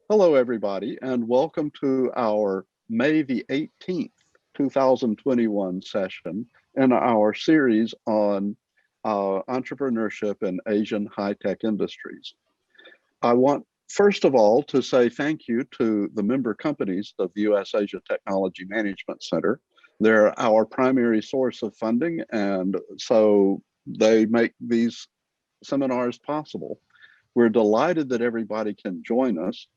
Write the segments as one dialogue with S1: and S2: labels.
S1: Hello, everybody, and welcome to our May the 18th, 2021 session in our series on entrepreneurship in Asian high-tech industries. I want, first of all, to say thank you to the member companies of the U.S. Asia Technology Management Center. They're our primary source of funding, and so they make these seminars possible. We're delighted that everybody can join us.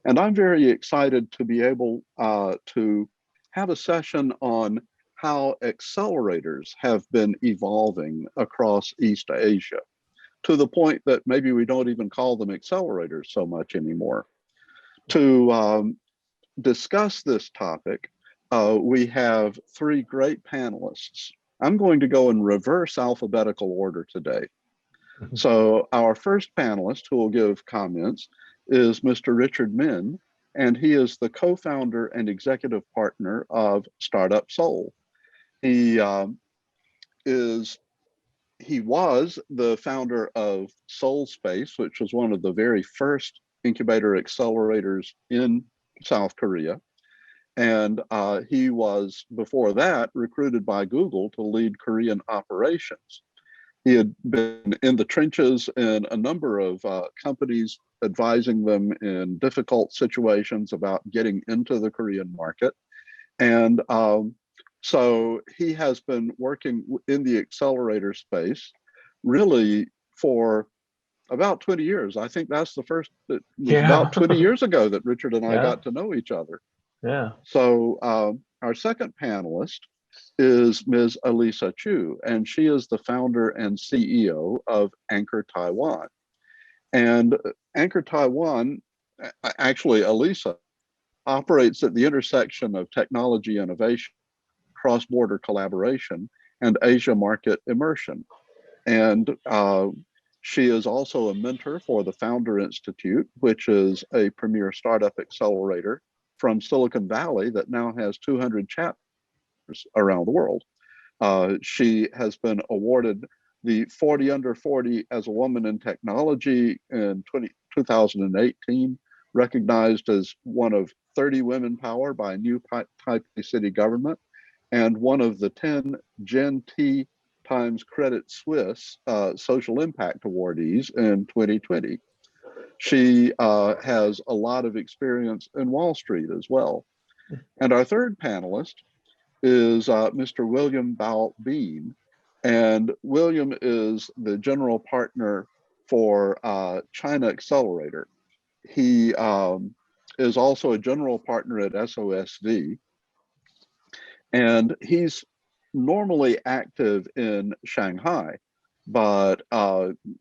S1: And I'm very excited to be able to have a session on how accelerators have been evolving across East Asia to the point that maybe we don't even call them accelerators so much anymore. To discuss this topic, we have three great panelists. I'm going to go in reverse alphabetical order today. So our first panelist who will give comments is Mr. Richard Min, and he is the co-founder and executive partner of Startup Seoul. He was the founder of Seoul Space, which was one of the very first incubator accelerators in South Korea. And he was, before that, recruited by Google to lead Korean operations. He had been in the trenches in a number of companies, advising them in difficult situations about getting into the Korean market. And so he has been working in the accelerator space really for about 20 years. I think that's the first, it was about 20 years ago that Richard and I got to know each other.
S2: Yeah.
S1: So our second panelist is Ms. Elisa Chiu, and she is the founder and CEO of Anchor Taiwan. And Anchor Taiwan, actually Elisa, operates at the intersection of technology innovation, cross-border collaboration, and Asia market immersion. And she is also a mentor for the Founder Institute, which is a premier startup accelerator from Silicon Valley that now has 200 chapters around the world. She has been awarded the 40 Under 40 as a woman in technology in 2018, recognized as one of 30 women power by New Taipei City government, and one of the 10 Gen T times Credit Suisse social impact awardees in 2020. She has a lot of experience in Wall Street as well. And our third panelist is Mr. William Bao Bean. And William is the general partner for China Accelerator. He is also a general partner at SOSV. And he's normally active in Shanghai, but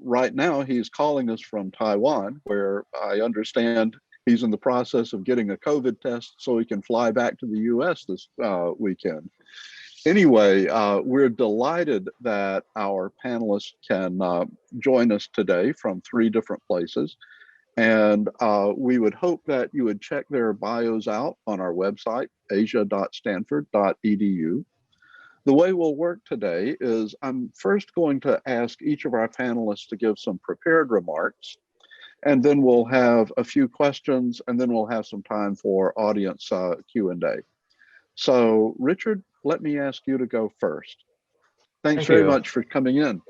S1: right now he's calling us from Taiwan, where I understand he's in the process of getting a COVID test so he can fly back to the US this weekend. Anyway, we're delighted that our panelists can join us today from three different places. And we would hope that you would check their bios out on our website, asia.stanford.edu. The way we'll work today is I'm first going to ask each of our panelists to give some prepared remarks, and then we'll have a few questions, and then we'll have some time for audience Q&A. So Richard, let me ask you to go first. Thanks very much for coming in.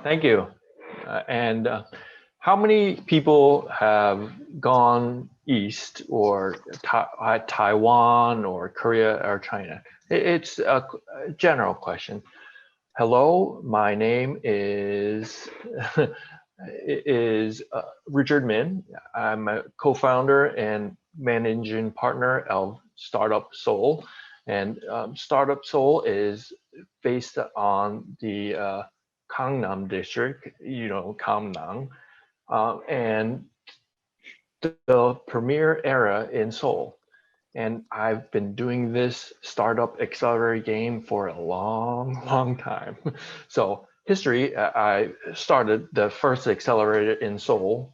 S2: Thank you. And how many people have gone east or Taiwan or Korea or China? It's a general question. Hello, my name is Richard Min. I'm a co-founder and managing partner of Startup Seoul. And Startup Seoul is based on the Gangnam district, Gangnam, and the premier area in Seoul. And I've been doing this startup accelerator game for a long time. So history, I started the first accelerator in Seoul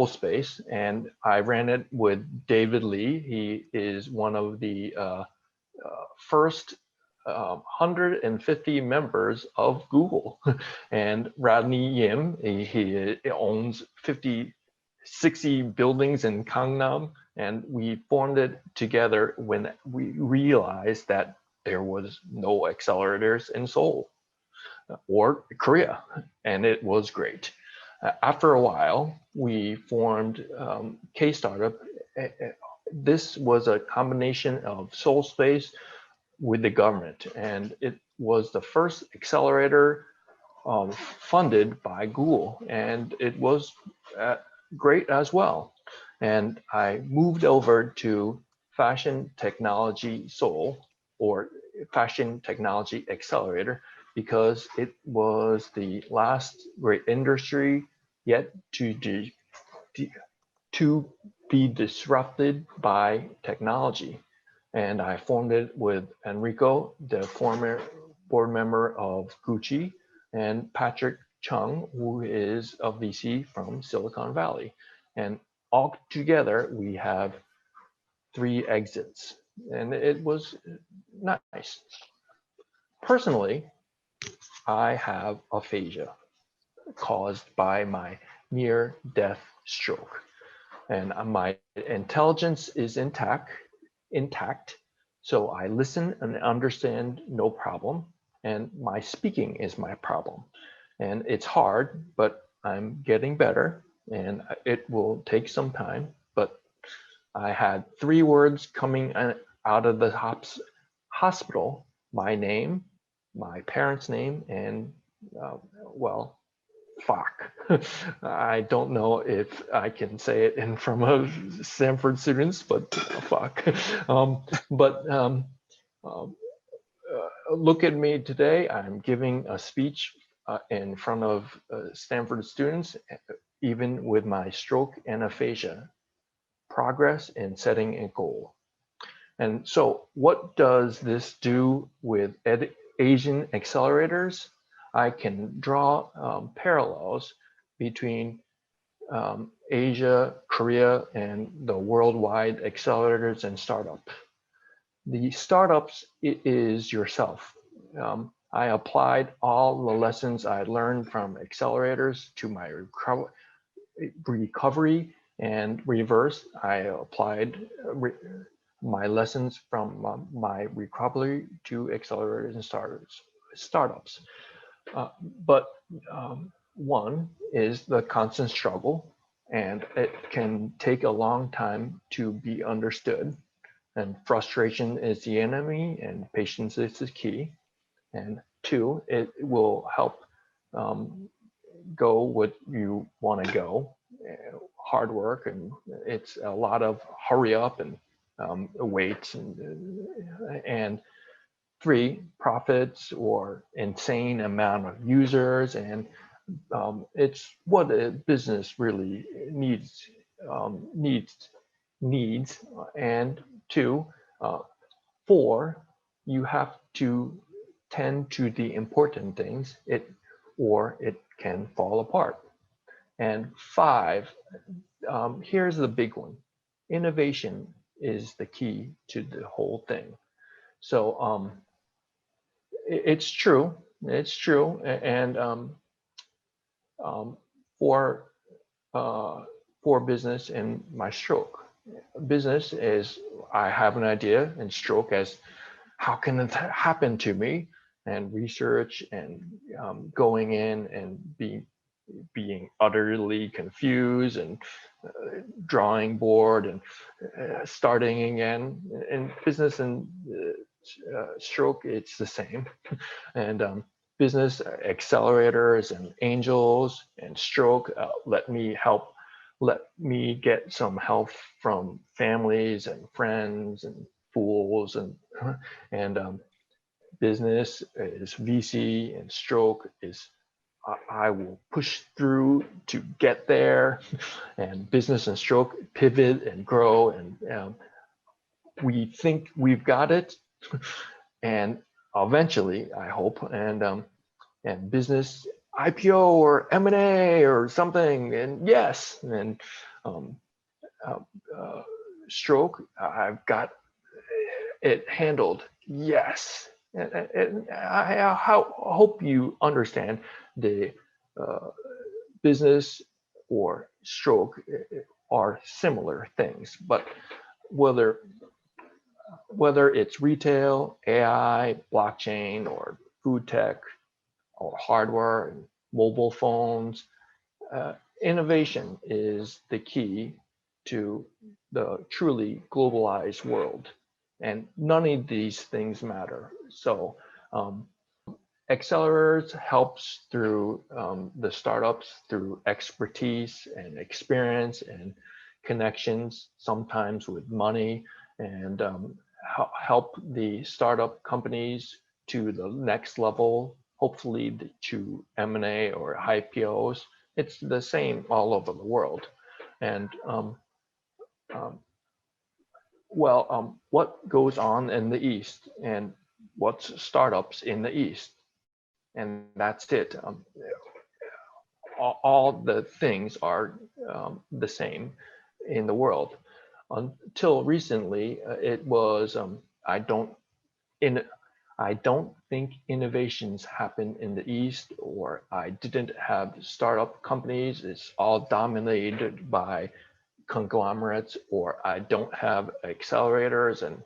S2: Space, and I ran it with David Lee. He is one of the first 150 members of Google, and Rodney Yim, he owns 56% 60 buildings in Gangnam, and we formed it together when we realized that there was no accelerators in Seoul or Korea, and it was great. After a while, we formed K Startup. This was a combination of Seoul Space with the government, and it was the first accelerator funded by Google, and it was great as well. And I moved over to Fashion Technology Seoul, or Fashion Technology Accelerator, because it was the last great industry yet to be disrupted by technology. And I formed it with Enrico, the former board member of Gucci, and Patrick Chung, who is a VC from Silicon Valley. And all together, we have 3 exits, and it was nice. Personally, I have aphasia caused by my near-death stroke, and my intelligence is intact, so I listen and understand no problem, and my speaking is my problem. And it's hard, but I'm getting better, and it will take some time, but I had 3 words coming out of the hospital: my name, my parents' name, and well, fuck. I don't know if I can say it in front of Stanford students, but fuck. Look at me today. I'm giving a speech in front of Stanford students, even with my stroke and aphasia. Progress in setting a goal. And so what does this do with Asian accelerators? I can draw parallels between Asia, Korea, and the worldwide accelerators and startup. The startups is yourself. I applied all the lessons I learned from accelerators to my recovery and reverse. I applied my lessons from my recovery to accelerators and startups. But one is the constant struggle, and it can take a long time to be understood. And frustration is the enemy, and patience is the key. And 2, it will help go what you want to go. Hard work, and it's a lot of hurry up and wait. And 3, profits or insane amount of users, and it's what a business really needs. And 2, 4, you have to tend to the important things, or it can fall apart. And 5, here's the big one: innovation is the key to the whole thing. So it's true, and for business and my stroke. Business is, I have an idea, and stroke as, how can it happen to me? And research and going in and being utterly confused and drawing board and starting again. In business and stroke, it's the same. And business accelerators and angels and stroke let me get some help from families and friends and fools, and business is VC, and stroke is I will push through to get there. And business and stroke pivot and grow, and we think we've got it, and eventually, I hope, and business IPO or M&A or something, and yes, and stroke, I've got it handled, yes. And I hope you understand the business or stroke are similar things, but whether it's retail, AI, blockchain, or food tech, or hardware and mobile phones, innovation is the key to the truly globalized world. And none of these things matter. So Accelerators helps through the startups through expertise and experience and connections, sometimes with money, and help the startup companies to the next level, hopefully to M&A or IPOs. It's the same all over the world. And what goes on in the East and what's startups in the East? And that's it. All the things are the same in the world. Until recently, it was I don't think innovations happen in the East, or I didn't have startup companies. It's all dominated by conglomerates, or I don't have accelerators, and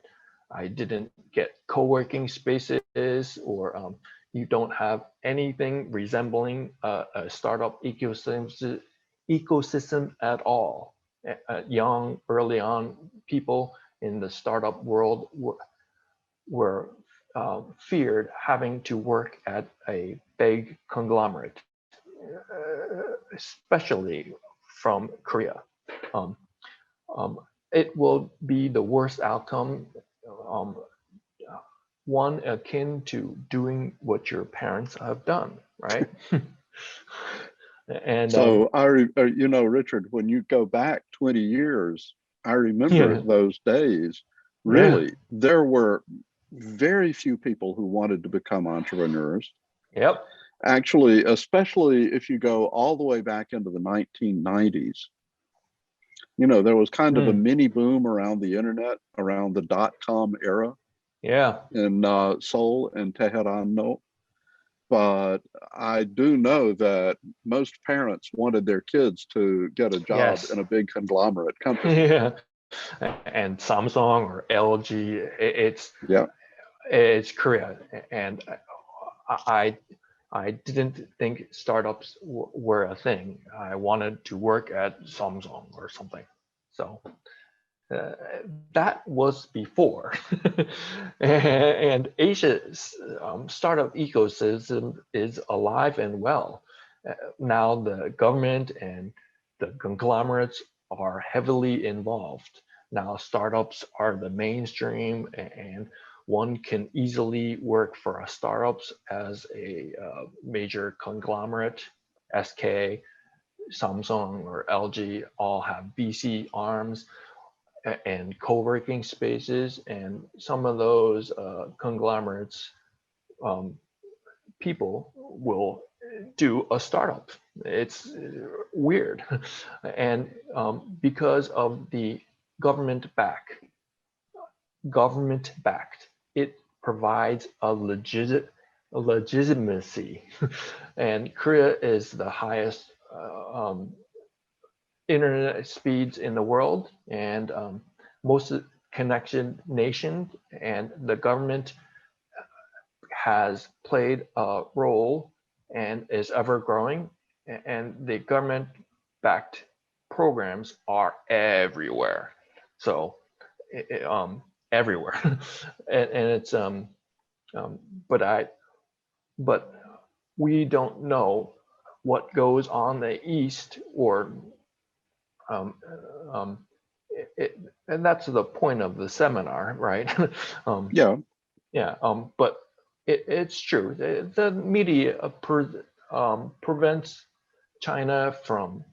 S2: I didn't get co-working spaces, or you don't have anything resembling a startup ecosystem at all. Young, early on people in the startup world were feared having to work at a big conglomerate, especially from Korea. It will be the worst outcome, one akin to doing what your parents have done, right? And
S1: so you know, Richard, when you go back 20 years, I remember those days. Really, there were very few people who wanted to become entrepreneurs.
S2: Yep.
S1: Actually, especially if you go all the way back into the 1990s, you know, there was kind of a mini boom around the internet, around the .com era.
S2: Yeah.
S1: In Seoul and Tehran, no. But I do know that most parents wanted their kids to get a job in a big conglomerate company.
S2: Yeah. And Samsung or LG, it's Korea. And I didn't think startups were a thing. I wanted to work at Samsung or something. So that was before. And Asia's startup ecosystem is alive and well. Now the government and the conglomerates are heavily involved. Now startups are the mainstream, and one can easily work for a startups as a major conglomerate. SK, Samsung, or LG all have VC arms and co-working spaces, and some of those conglomerates people will do a startup. It's weird. And because of the government backed, it provides a legitimacy. And Korea is the highest internet speeds in the world, and most connection nation, and the government has played a role and is ever growing, and the government backed programs are everywhere. So everywhere. And it's but we don't know what goes on the East, or and that's the point of the seminar, right? But it's true. The media prevents China from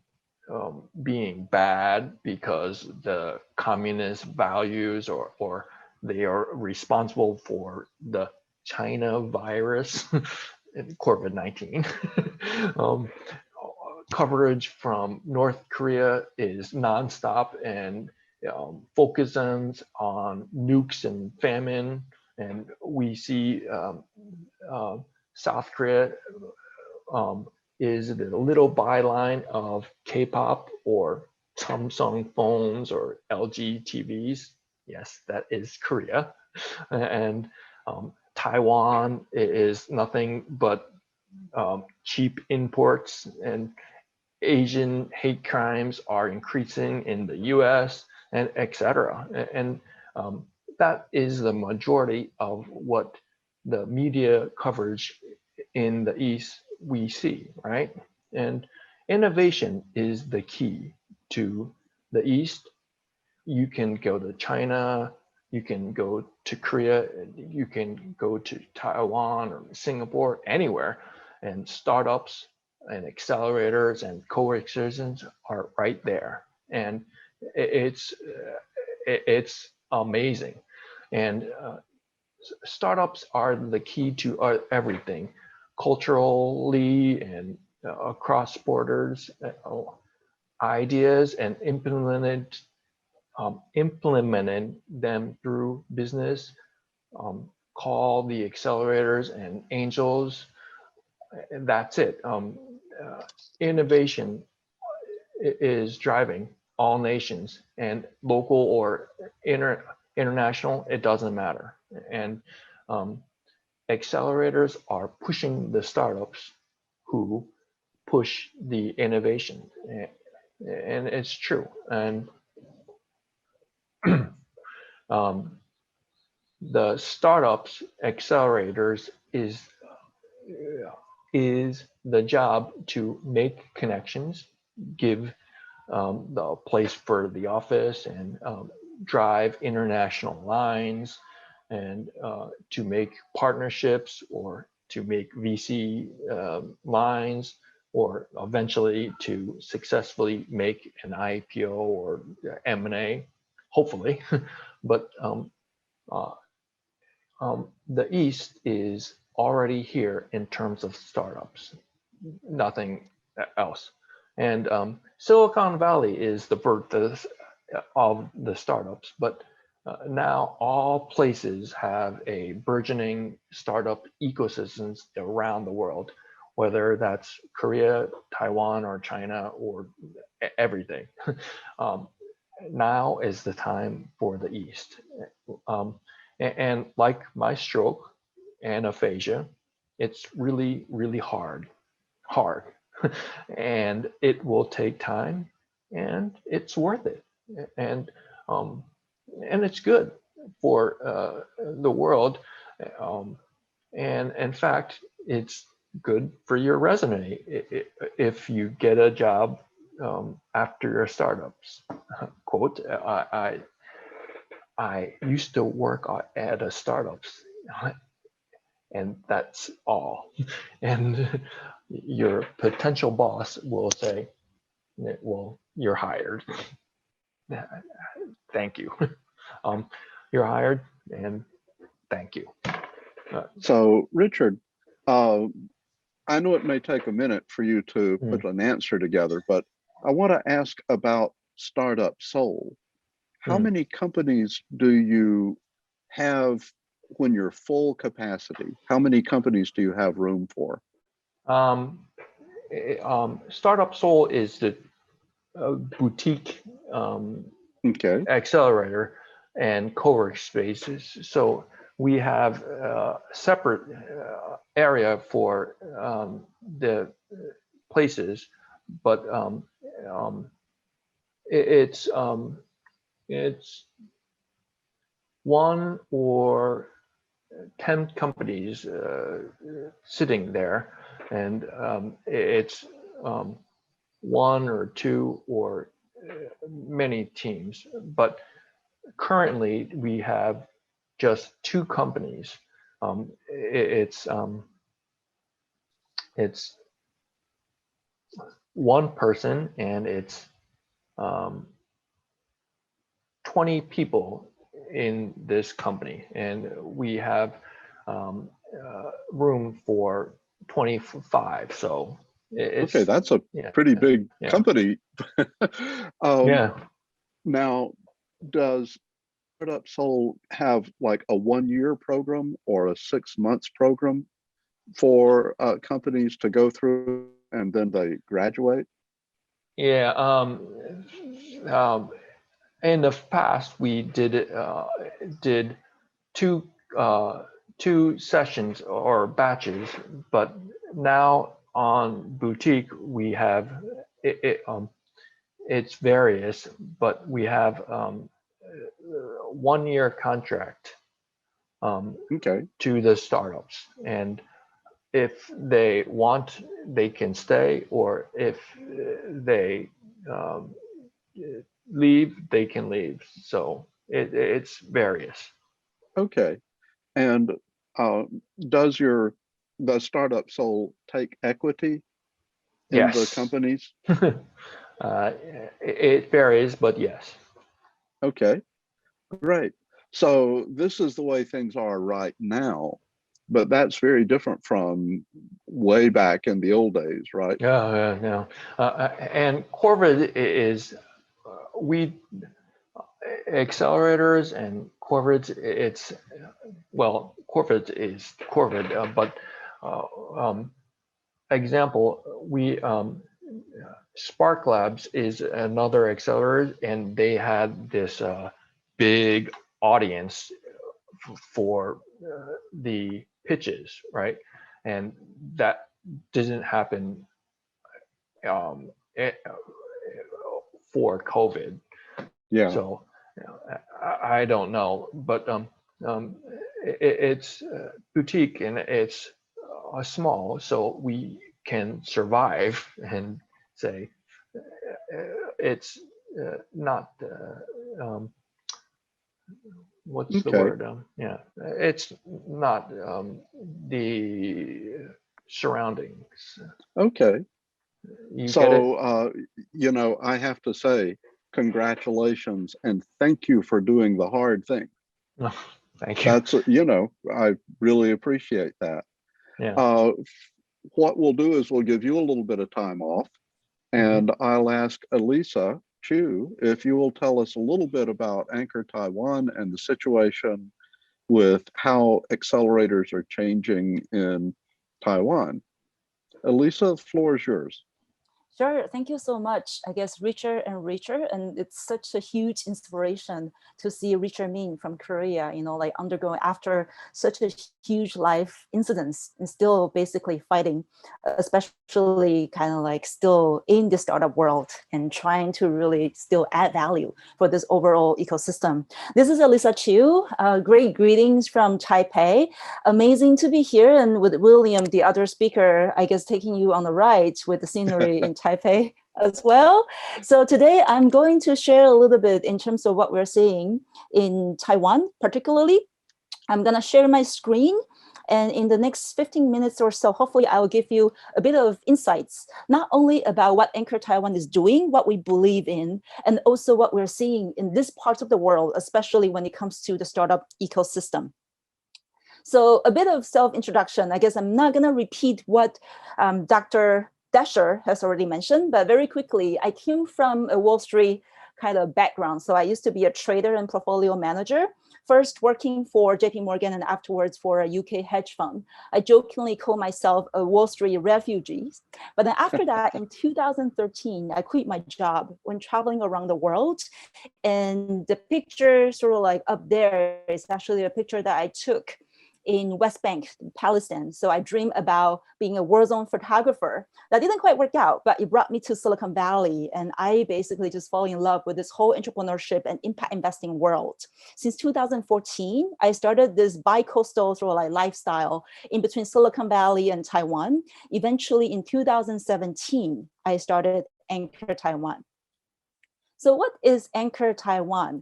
S2: being bad because the communist values, or they are responsible for the China virus, COVID-19. Coverage from North Korea is nonstop and focuses on nukes and famine. And we see South Korea is the little byline of K-pop or Samsung phones or LG TVs. Yes, that is Korea. And Taiwan is nothing but cheap imports, and Asian hate crimes are increasing in the US, and etc. And that is the majority of what the media coverage in the East we see, right? And innovation is the key to the East. You can go to China, you can go to Korea, you can go to Taiwan or Singapore, anywhere, and startups and accelerators and co-workers are right there. And it's amazing. And startups are the key to everything, culturally and across borders, ideas, and implemented them through business. Call the accelerators and angels. That's it. Innovation is driving all nations, and local or international, it doesn't matter. And accelerators are pushing the startups who push the innovation, and it's true. And the startups accelerators is the job to make connections, give the place for the office, and drive international lines, and to make partnerships, or to make VC lines, or eventually to successfully make an IPO or M&A, hopefully. But the East is already here in terms of startups, nothing else. And Silicon Valley is the birth of the startups, but now all places have a burgeoning startup ecosystems around the world, whether that's Korea, Taiwan, or China, or everything. Now is the time for the East. And like my stroke and aphasia, it's really, really hard. And it will take time, and it's worth it. And it's good for the world. And in fact, it's good for your resume if you get a job after your startups. Quote, I used to work at a startups, and that's all. And your potential boss will say, well, you're hired. Thank you. You're hired, and thank you.
S1: So, Richard, I know it may take a minute for you to put an answer together, but I want to ask about Startup Seoul. How many companies do you have when you're full capacity? How many companies do you have room for?
S2: Startup Seoul is the boutique accelerator and co-work spaces. So we have a separate area for the places, but it's 1 or 10 companies sitting there, and it's 1 or 2 or many teams. But currently we have just 2 companies. It's 1 person, and it's 20 people in this company, and we have room for 25. So it's
S1: okay, that's a pretty big company. Now, does Startup Seoul have like a 1-year program or a 6 months program for companies to go through and then they graduate?
S2: Yeah. In the past, we did two two sessions or batches, but now on boutique we have it's various, but we have 1 year contract
S1: Okay.
S2: to the startups, and if they want, they can stay, or if they leave, they can leave. So it's various.
S1: Okay. And does the startup Seoul take equity in the
S2: Yes.
S1: companies?
S2: It varies, but yes.
S1: Okay, great. So this is the way things are right now, but that's very different from way back in the old days, right?
S2: Yeah. And corporate is we accelerators and corporate. It's well, corporate is corporate, but uh, um, example, we Spark Labs is another accelerator, and they had this big audience for the pitches, right? And that didn't happen um, for COVID.
S1: Yeah.
S2: So I don't know, but it's boutique and it's small, so we can survive and say it's not what's the
S1: Okay.
S2: word? Yeah, it's not the surroundings.
S1: Okay.
S2: You get it?
S1: So, I have to say, congratulations and thank you for doing the hard thing.
S2: No, thank you.
S1: That's, I really appreciate that.
S2: Yeah.
S1: Uh, what we'll do is we'll give you a little bit of time off,
S2: Mhm.
S1: and I'll ask Elisa Chiu if you will tell us a little bit about Anchor Taiwan and the situation with how accelerators are changing in Taiwan. Elisa, the floor is yours.
S3: Sure, thank you so much. I guess richer and richer, and it's such a huge inspiration to see Richard Min from Korea, like undergoing after such a huge life incidents and still basically fighting, especially kind of like still in the startup world and trying to really still add value for this overall ecosystem. This is Elisa Chiu. Great greetings from Taipei. Amazing to be here, and with William, the other speaker, I guess taking you on the ride with the scenery in Taipei as well. So today I'm going to share a little bit in terms of what we're seeing in Taiwan, particularly. I'm going to share my screen, and in the next 15 minutes or so, hopefully I will give you a bit of insights, not only about what Anchor Taiwan is doing, what we believe in, and also what we're seeing in this part of the world, especially when it comes to the startup ecosystem. So a bit of self-introduction. I guess I'm not going to repeat what Dr. Dasher has already mentioned, but very quickly, I came from a Wall Street kind of background. So I used to be a trader and portfolio manager, first working for JP Morgan and afterwards for a UK hedge fund. I jokingly call myself a Wall Street refugee. But then after that, in 2013, I quit my job when traveling around the world. And the picture sort of like up there is actually a picture that I took in West Bank, Palestine. So I dreamed about being a war zone photographer. That didn't quite work out, but it brought me to Silicon Valley. And I basically just fall in love with this whole entrepreneurship and impact investing world. Since 2014, I started this bi-coastal sort of like lifestyle in between Silicon Valley and Taiwan. Eventually in 2017, I started Anchor Taiwan. So what is Anchor Taiwan?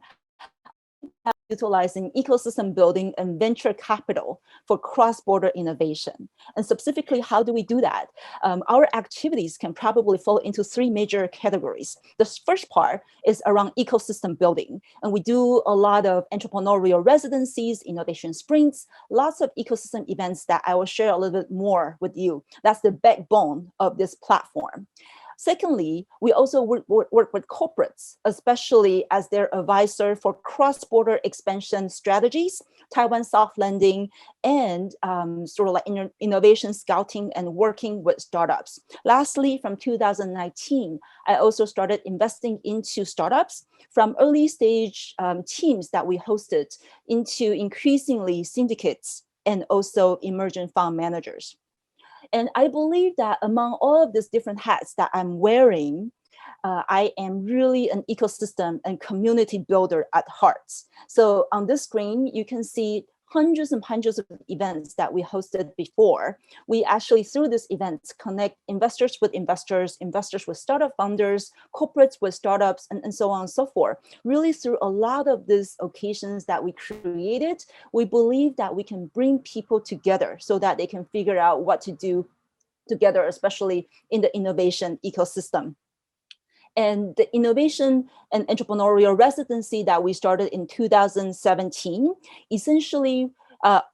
S3: Utilizing ecosystem building and venture capital for cross-border innovation. And specifically, how do we do that? Our activities can probably fall into three major categories. The first part is around ecosystem building. And we do a lot of entrepreneurial residencies, innovation sprints, lots of ecosystem events that I will share a little bit more with you. That's the backbone of this platform. Secondly, we also work with corporates, especially as their advisor for cross-border expansion strategies, Taiwan soft landing, and sort of like innovation scouting and working with startups. Lastly, from 2019, I also started investing into startups from early stage teams that we hosted into increasingly syndicates and also emerging fund managers. And I believe that among all of these different hats that I'm wearing, I am really an ecosystem and community builder at heart. So on this screen, you can see hundreds and hundreds of events that we hosted before. We actually, through these events, connect investors with investors, investors with startup founders, corporates with startups, and so on and so forth. Really, through a lot of these occasions that we created, we believe that we can bring people together so that they can figure out what to do together, especially in the innovation ecosystem. And the innovation and entrepreneurial residency that we started in 2017, essentially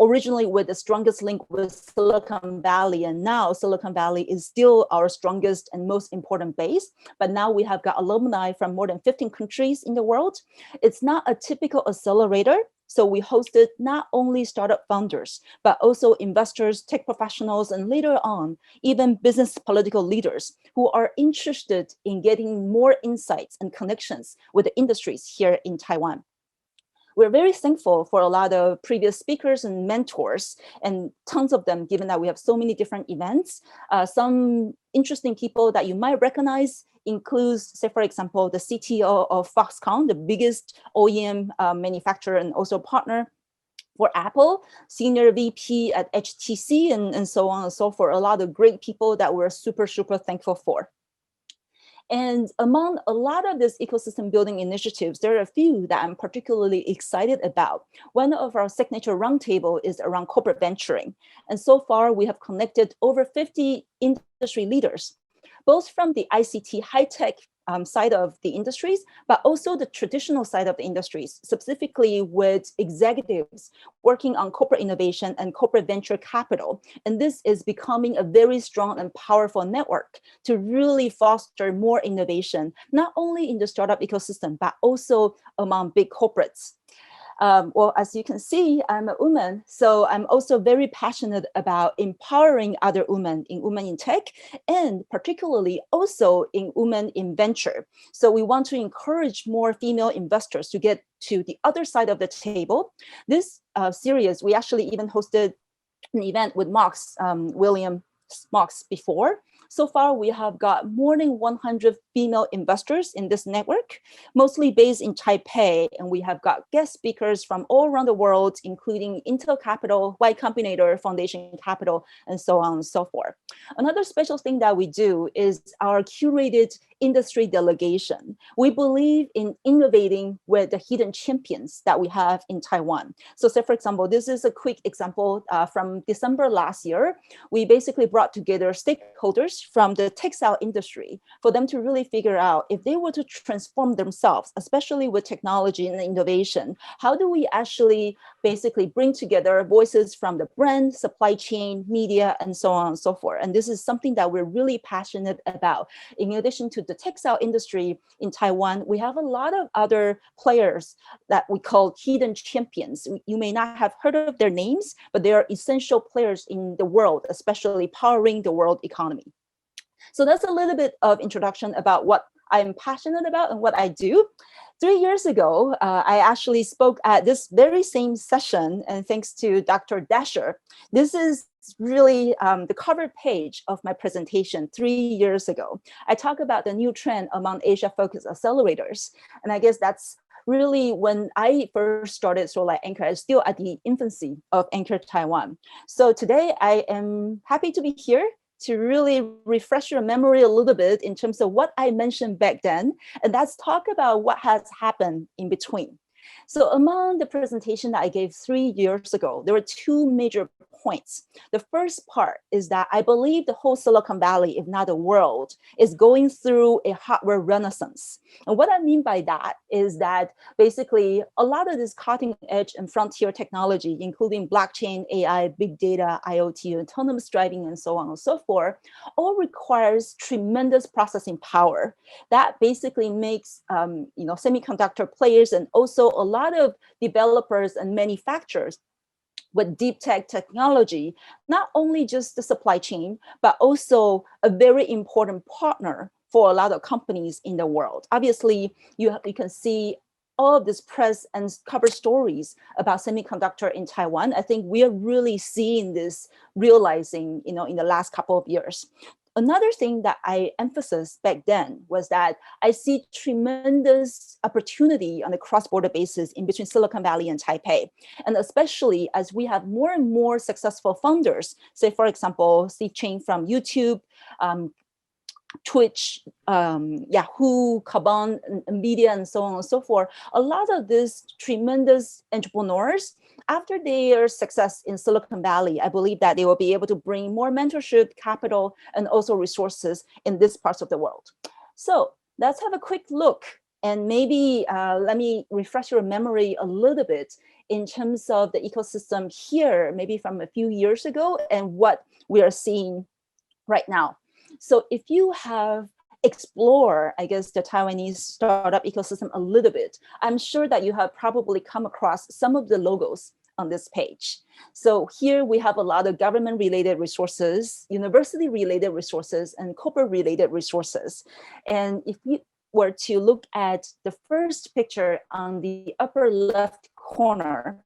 S3: originally with the strongest link with Silicon Valley, and now Silicon Valley is still our strongest and most important base, but now we have got alumni from more than 15 countries in the world. It's not a typical accelerator. So we hosted not only startup founders, but also investors, tech professionals, and later on, even business political leaders who are interested in getting more insights and connections with the industries here in Taiwan. We're very thankful for a lot of previous speakers and mentors, and tons of them, given that we have so many different events. Some interesting people that you might recognize includes, say, for example, the CTO of Foxconn, the biggest OEM manufacturer and also partner for Apple, senior VP at HTC, and so on and so forth. A lot of great people that we're super, super thankful for. And among a lot of these ecosystem building initiatives, there are a few that I'm particularly excited about. One of our signature roundtable is around corporate venturing. And so far, we have connected over 50 industry leaders, both from the ICT high-tech side of the industries, but also the traditional side of the industries, specifically with executives working on corporate innovation and corporate venture capital. And this is becoming a very strong and powerful network to really foster more innovation, not only in the startup ecosystem, but also among big corporates. Well, as you can see, I'm a woman, so I'm also very passionate about empowering other women in tech, and particularly also in women in venture. So we want to encourage more female investors to get to the other side of the table. This series, we actually even hosted an event with William Marks before. So far, we have got more than 100 female investors in this network, mostly based in Taipei, and we have got guest speakers from all around the world, including Intel Capital, Y Combinator, Foundation Capital, and so on and so forth. Another special thing that we do is our curated industry delegation. We believe in innovating with the hidden champions that we have in Taiwan. So say, for example, this is a quick example from December last year. We basically brought together stakeholders from the textile industry for them to really figure out if they were to transform themselves, especially with technology and innovation, how do we actually basically bring together voices from the brand, supply chain, media, and so on and so forth. And this is something that we're really passionate about. In addition to the textile industry in Taiwan, we have a lot of other players that we call hidden champions. You may not have heard of their names, but they are essential players in the world, especially powering the world economy. So that's a little bit of introduction about what I'm passionate about and what I do. 3 years ago, I actually spoke at this very same session, and thanks to Dr. Dasher. This is really the cover page of my presentation 3 years ago. I talk about the new trend among Asia-focused accelerators, and I guess that's really when I first started sort of like Anchor. I was still at the infancy of Anchor Taiwan. So today I am happy to be here to really refresh your memory a little bit in terms of what I mentioned back then, and let's talk about what has happened in between. So among the presentation that I gave 3 years ago, there were two major points. The first part is that I believe the whole Silicon Valley, if not the world, is going through a hardware renaissance. And what I mean by that is that basically a lot of this cutting edge and frontier technology, including blockchain, AI, big data, IoT, autonomous driving, and so on and so forth, all requires tremendous processing power. That basically makes semiconductor players and also a lot of developers and manufacturers with deep tech technology, not only just the supply chain, but also a very important partner for a lot of companies in the world. Obviously, you can see all of this press and cover stories about semiconductor in Taiwan. I think we are really seeing this realizing, in the last couple of years. Another thing that I emphasized back then was that I see tremendous opportunity on a cross-border basis in between Silicon Valley and Taipei. And especially as we have more and more successful founders, say, for example, Steve Chang from YouTube, Twitch, Yahoo, Kaban, NVIDIA, and so on and so forth. A lot of these tremendous entrepreneurs, after their success in Silicon Valley, I believe that they will be able to bring more mentorship, capital, and also resources in these parts of the world. So let's have a quick look, and maybe let me refresh your memory a little bit in terms of the ecosystem here, maybe from a few years ago, and what we are seeing right now. So if you have explored, I guess, the Taiwanese startup ecosystem a little bit, I'm sure that you have probably come across some of the logos on this page. So here we have a lot of government-related resources, university-related resources, and corporate-related resources. And if you were to look at the first picture on the upper left corner,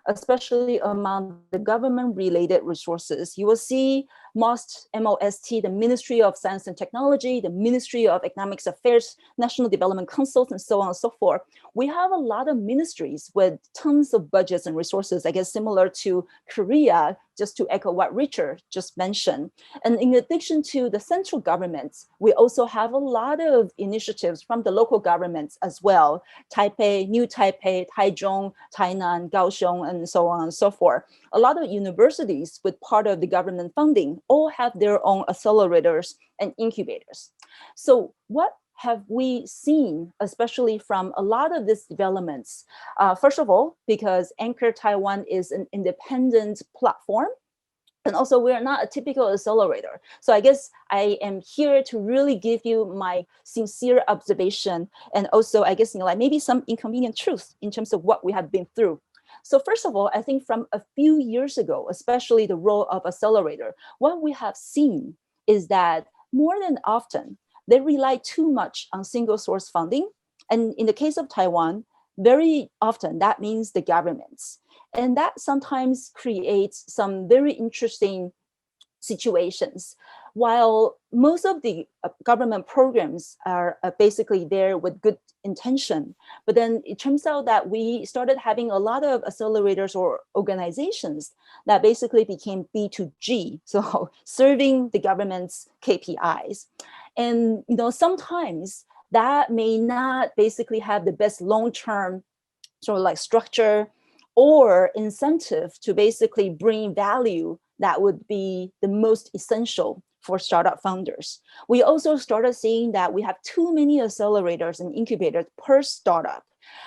S3: especially among the government-related resources, you will see MOST, M-O-S-T, the Ministry of Science and Technology, the Ministry of Economic Affairs, National Development Council, and so on and so forth. We have a lot of ministries with tons of budgets and resources, I guess similar to Korea, just to echo what Richard just mentioned. And in addition to the central governments, we also have a lot of initiatives from the local governments as well. Taipei, New Taipei, Taichung, Tainan, Kaohsiung, and so on and so forth. A lot of universities with part of the government funding all have their own accelerators and incubators. So what have we seen, especially from a lot of these developments? First of all, because Anchor Taiwan is an independent platform, and also we're not a typical accelerator. So I guess I am here to really give you my sincere observation, and also I guess like maybe some inconvenient truth in terms of what we have been through. So first of all, I think from a few years ago, especially the role of accelerator, what we have seen is that more than often, they rely too much on single source funding. And in the case of Taiwan, very often that means the governments. And that sometimes creates some very interesting situations. While most of the government programs are basically there with good intention, but then it turns out that we started having a lot of accelerators or organizations that basically became B2G, so serving the government's KPIs. And sometimes that may not basically have the best long-term sort of like structure or incentive to basically bring value that would be the most essential for startup founders. We also started seeing that we have too many accelerators and incubators per startup.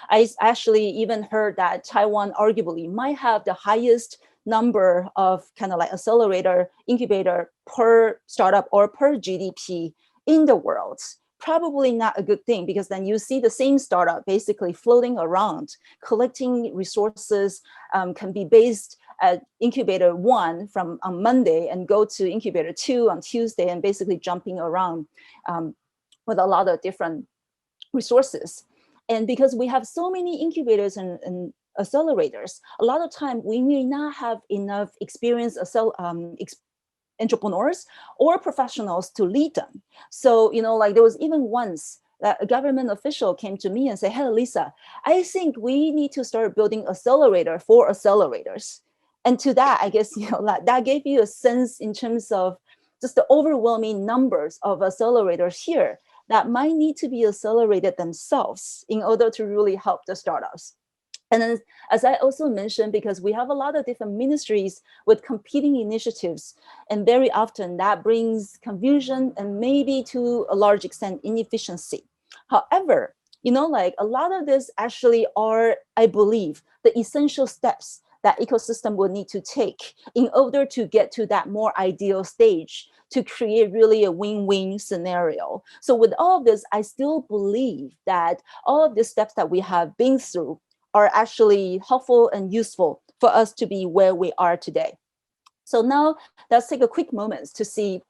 S3: I actually even heard that Taiwan arguably might have the highest number of kind of like accelerator, incubator per startup or per GDP in the world. Probably not a good thing, because then you see the same startup basically floating around, collecting resources, can be based at incubator 1 on Monday and go to incubator 2 on Tuesday, and basically jumping around with a lot of different resources. And because we have so many incubators and accelerators, a lot of time we may not have enough experience entrepreneurs or professionals to lead them. So, like there was even once that a government official came to me and said, "Hey, Lisa, I think we need to start building accelerator for accelerators." And to that, I guess, that gave you a sense in terms of just the overwhelming numbers of accelerators here that might need to be accelerated themselves in order to really help the startups. And then, as I also mentioned, because we have a lot of different ministries with competing initiatives, and very often that brings confusion and maybe to a large extent inefficiency. However, like a lot of this actually are, I believe, the essential steps that ecosystem will need to take in order to get to that more ideal stage to create really a win-win scenario. So with all of this, I still believe that all of the steps that we have been through are actually helpful and useful for us to be where we are today. So now let's take a quick moment to see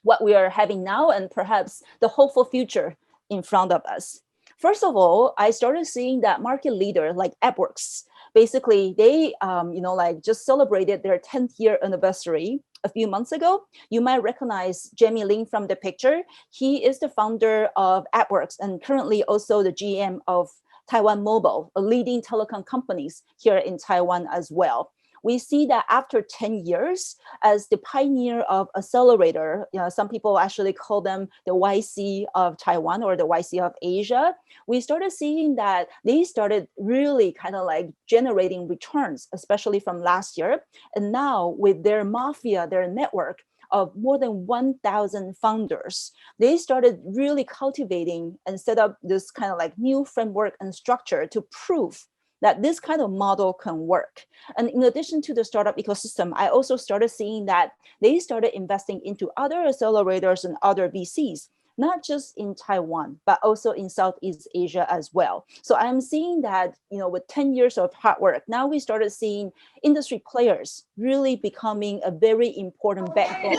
S3: what we are having now and perhaps the hopeful future in front of us. First of all, I started seeing that market leader like AppWorks, basically they, like just celebrated their 10th year anniversary a few months ago. You might recognize Jamie Lin from the picture. He is the founder of AppWorks and currently also the GM of Taiwan Mobile, a leading telecom companies here in Taiwan as well. We see that after 10 years as the pioneer of Accelerator, some people actually call them the YC of Taiwan or the YC of Asia. We started seeing that they started really kind of like generating returns, especially from last year. And now with their mafia, their network of more than 1,000 founders, they started really cultivating and set up this kind of like new framework and structure to prove that this kind of model can work. And in addition to the startup ecosystem, I also started seeing that they started investing into other accelerators and other VCs, not just in Taiwan, but also in Southeast Asia as well. So I'm seeing that, with 10 years of hard work, now we started seeing industry players really becoming a very important backbone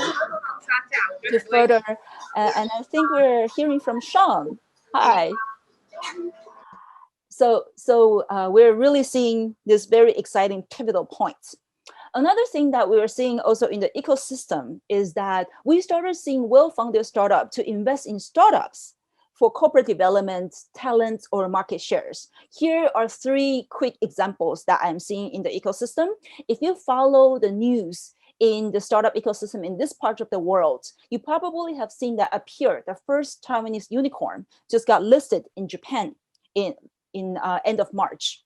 S3: to further. And I think we're hearing from Sean. Hi. So we're really seeing this very exciting pivotal point. Another thing that we are seeing also in the ecosystem is that we started seeing well-funded startups to invest in startups for corporate development, talent, or market shares. Here are 3 quick examples that I'm seeing in the ecosystem. If you follow the news in the startup ecosystem in this part of the world, you probably have seen that appear. The first Taiwanese unicorn just got listed in Japan in end of March.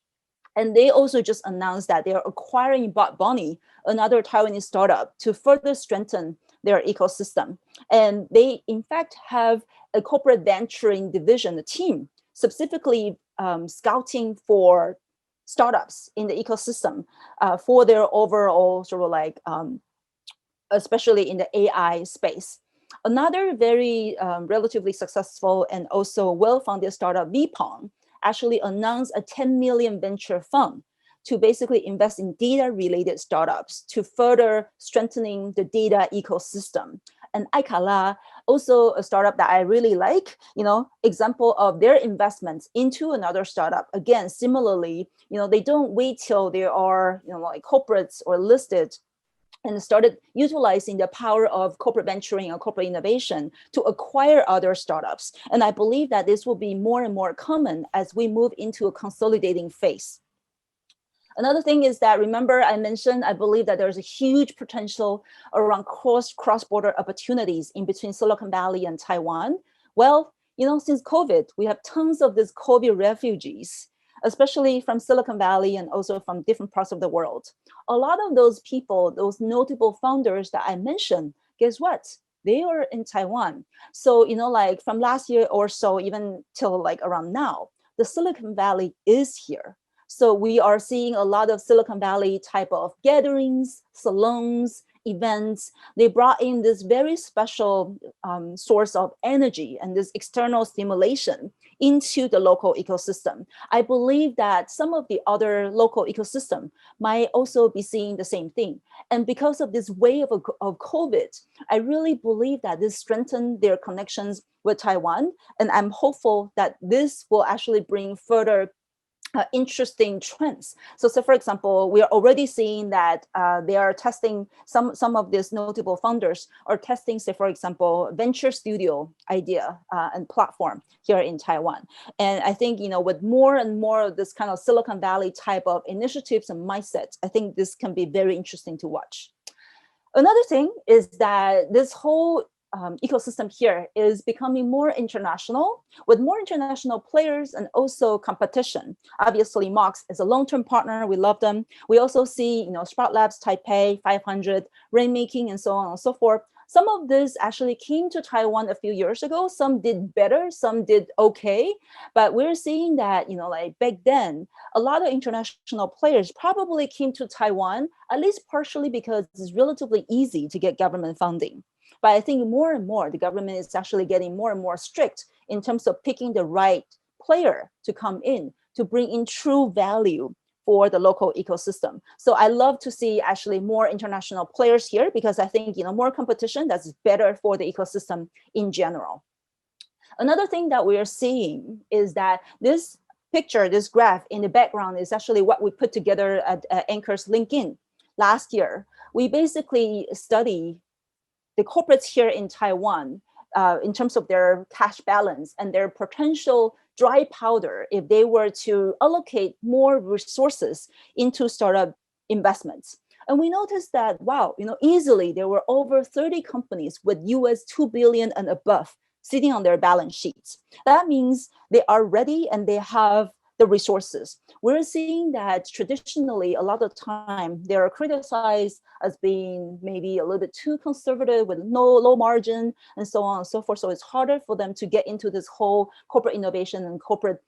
S3: And they also just announced that they are acquiring Bot Bunny, another Taiwanese startup, to further strengthen their ecosystem. And they, in fact, have a corporate venturing division, a team, specifically scouting for startups in the ecosystem for their overall sort of like, especially in the AI space. Another very relatively successful and also well-funded startup, Vpong, actually announced a 10 million venture fund to basically invest in data-related startups to further strengthening the data ecosystem. And Aikala, also a startup that I really like, example of their investments into another startup. Again, similarly, they don't wait till they are, like corporates or listed, and started utilizing the power of corporate venturing and corporate innovation to acquire other startups. And I believe that this will be more and more common as we move into a consolidating phase. Another thing is that, remember I mentioned, I believe that there's a huge potential around cross-border opportunities in between Silicon Valley and Taiwan. Well, since COVID, we have tons of these COVID refugees, especially from Silicon Valley and also from different parts of the world. A lot of those people, those notable founders that I mentioned, guess what? They are in Taiwan. So, like from last year or so, even till like around now, the Silicon Valley is here. So we are seeing a lot of Silicon Valley type of gatherings, salons, events. They brought in this very special source of energy and this external stimulation into the local ecosystem. I believe that some of the other local ecosystem might also be seeing the same thing. And because of this wave of COVID, I really believe that this strengthened their connections with Taiwan. And I'm hopeful that this will actually bring further interesting trends. So for example, we are already seeing that they are testing, some of these notable founders are testing, say, for example, venture studio idea and platform here in Taiwan. And I think, with more and more of this kind of Silicon Valley type of initiatives and mindsets, I think this can be very interesting to watch. Another thing is that this whole ecosystem here is becoming more international, with more international players and also competition. Obviously, Mox is a long-term partner. We love them. We also see, Sprout Labs, Taipei, 500, Rainmaking, and so on and so forth. Some of this actually came to Taiwan a few years ago. Some did better, some did okay. But we're seeing that, like back then, a lot of international players probably came to Taiwan, at least partially because it's relatively easy to get government funding. But I think more and more, the government is actually getting more and more strict in terms of picking the right player to come in, to bring in true value for the local ecosystem. So I love to see actually more international players here, because I think, more competition, that's better for the ecosystem in general. Another thing that we are seeing is that this picture, this graph in the background is actually what we put together at Anchor's LinkedIn last year. We basically study the corporates here in Taiwan in terms of their cash balance and their potential dry powder if they were to allocate more resources into startup investments. And we noticed that, wow, easily there were over 30 companies with US 2 billion and above sitting on their balance sheets. That means they are ready and they have the resources. We're seeing that traditionally, a lot of time, they are criticized as being maybe a little bit too conservative with low margin and so on and so forth. So it's harder for them to get into this whole corporate innovation and corporate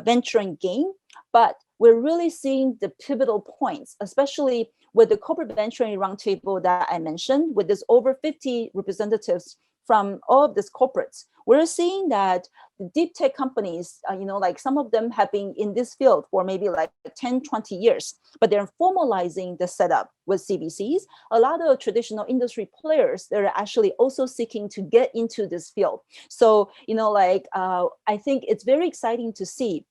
S3: venturing game. But we're really seeing the pivotal points, especially with the corporate venturing roundtable that I mentioned, with this over 50 representatives from all of these corporates. We're seeing that the deep tech companies, like some of them have been in this field for maybe like 10, 20 years, but they're formalizing the setup with CVCs. A lot of traditional industry players, they're actually also seeking to get into this field. So, I think it's very exciting to see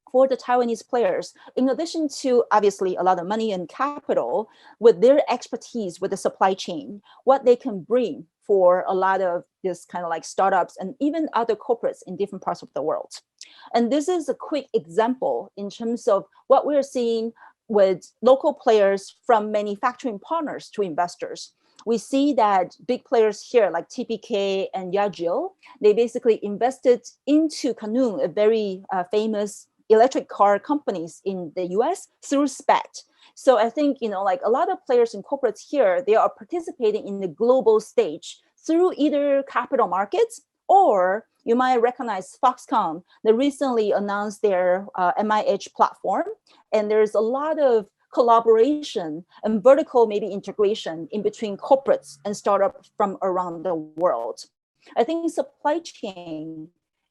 S3: for the Taiwanese players, in addition to obviously a lot of money and capital, with their expertise with the supply chain, what they can bring for a lot of this kind of like startups and even other corporates in different parts of the world. And this is a quick example in terms of what we're seeing with local players from manufacturing partners to investors. We see that big players here like TPK and Yageo, they basically invested into Canoo, a very famous electric car companies in the US through SPAC. So I think, like a lot of players and corporates here, they are participating in the global stage through either capital markets, or you might recognize Foxconn. They recently announced their MIH platform, and there's a lot of collaboration and vertical maybe integration in between corporates and startups from around the world. I think supply chain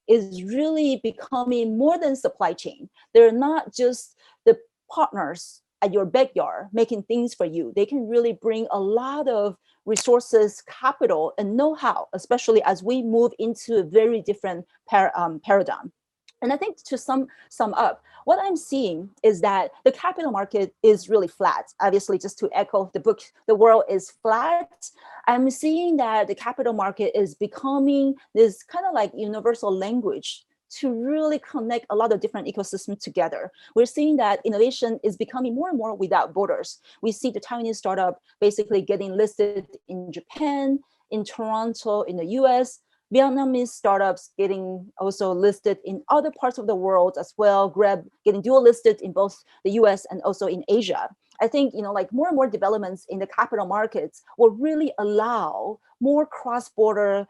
S3: is really becoming more than supply chain. They're not just the partners at your backyard making things for you. They can really bring a lot of resources, capital, and know-how, especially as we move into a very different paradigm. And I think to sum up, what I'm seeing is that the capital market is really flat. Obviously, just to echo the book, The World is Flat. I'm seeing that the capital market is becoming this kind of like universal language to really connect a lot of different ecosystems together. We're seeing that innovation is becoming more and more without borders. We see the Taiwanese startup basically getting listed in Japan, in Toronto, in the US, Vietnamese startups getting also listed in other parts of the world as well, Grab getting dual listed in both the US and also in Asia. I think, like more and more developments in the capital markets will really allow more cross-border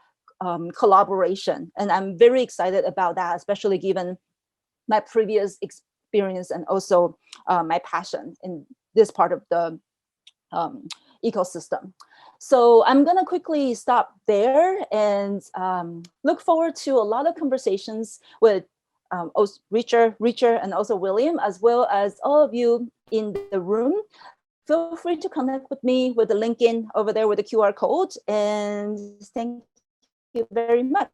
S3: collaboration. And I'm very excited about that, especially given my previous experience and also my passion in this part of the ecosystem. So I'm going to quickly stop there and look forward to a lot of conversations with Richard, and also William, as well as all of you in the room. Feel free to connect with me with the LinkedIn over there with the QR code. And thank you very much.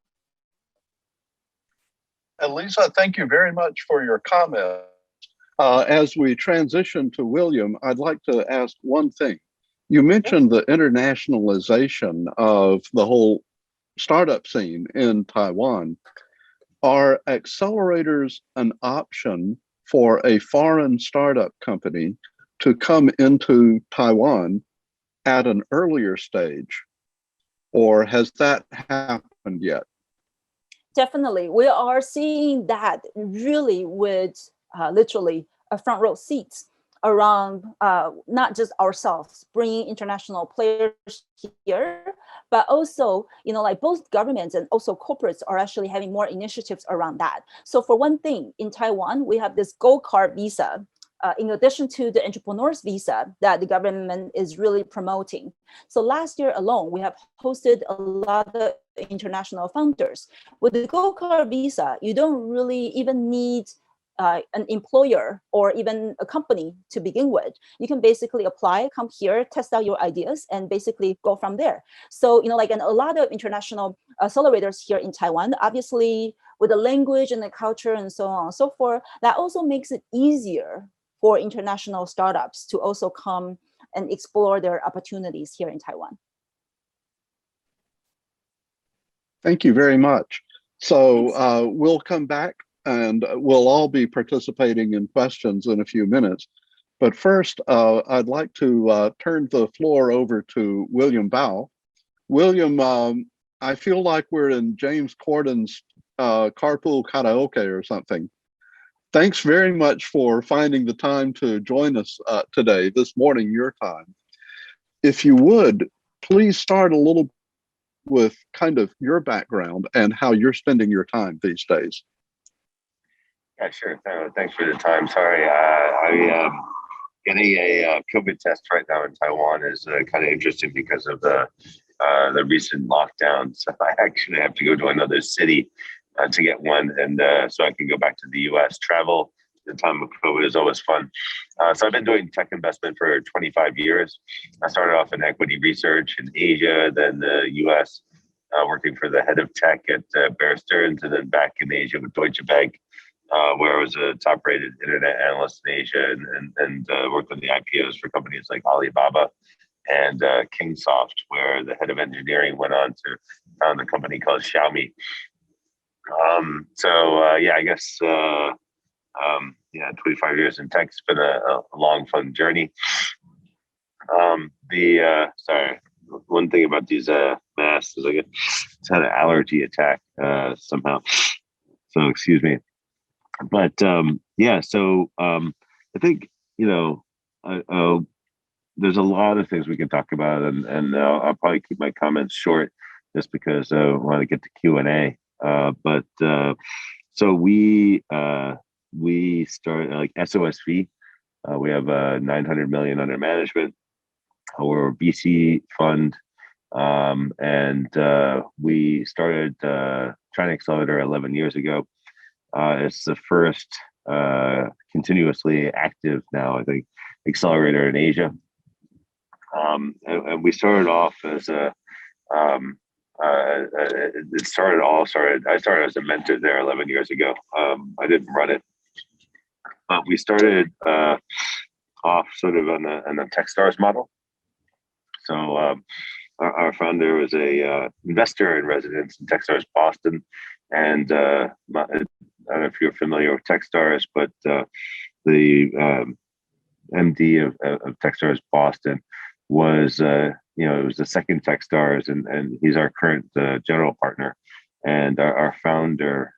S1: Elisa, thank you very much for your comment. As we transition to William, I'd like to ask one thing. You mentioned the internationalization of the whole startup scene in Taiwan. Are accelerators an option for a foreign startup company to come into Taiwan at an earlier stage? or has that happened yet?
S3: Definitely, we are seeing that really with literally a front row seat around not just ourselves bringing international players here, but also, like both governments and also corporates are actually having more initiatives around that. So for one thing, in Taiwan, we have this gold card visa. In addition to the entrepreneurs visa that the government is really promoting. So last year alone, we have hosted a lot of international founders. With the gold card visa, you don't really even need an employer or even a company to begin with. You can basically apply, come here, test out your ideas, and basically go from there. So, and a lot of international accelerators here in Taiwan, obviously with the language and the culture and so on and so forth, that also makes it easier for international startups to also come and explore their opportunities here in Taiwan.
S1: Thank you very much. So we'll come back and we'll all be participating in questions in a few minutes. But first, I'd like to turn the floor over to William Bao. William, I feel like we're in James Corden's carpool karaoke or something. Thanks very much for finding the time to join us today, this morning, your time. If you would, please start a little with kind of your background and how you're spending your time these days.
S4: Yeah, sure. Thanks for the time. Sorry, I'm getting a COVID test right now in Taiwan is kind of interesting because of the recent lockdown. So I actually have to go to another city to get one, and so I can go back to the US. Travel at the time of COVID is always fun. So I've been doing tech investment for 25 years. I started off in equity research in Asia, then the US, working for the head of tech at Bear Stearns, and then back in Asia with Deutsche Bank, where I was a top-rated internet analyst in Asia, and worked on the IPOs for companies like Alibaba and Kingsoft, where the head of engineering went on to found a company called Xiaomi. I guess 25 years in tech's been a long, fun journey. Sorry, one thing about these masks is it's had an allergy attack somehow. So excuse me. But I think there's a lot of things we can talk about, and I'll probably keep my comments short just because I want to get to Q&A. So we started like SOSV. We have 900 million under management. We're a VC fund, and we started China Accelerator 11 years ago. It's the first continuously active now, I think, accelerator in Asia. And we started off as I started as a mentor there 11 years ago. I didn't run it, but we started off sort of on a Techstars model. So our founder was a investor in residence in Techstars Boston, and I don't know if you're familiar with Techstars, but the MD of Techstars Boston was it was the second Techstars, and he's our current general partner. And our founder,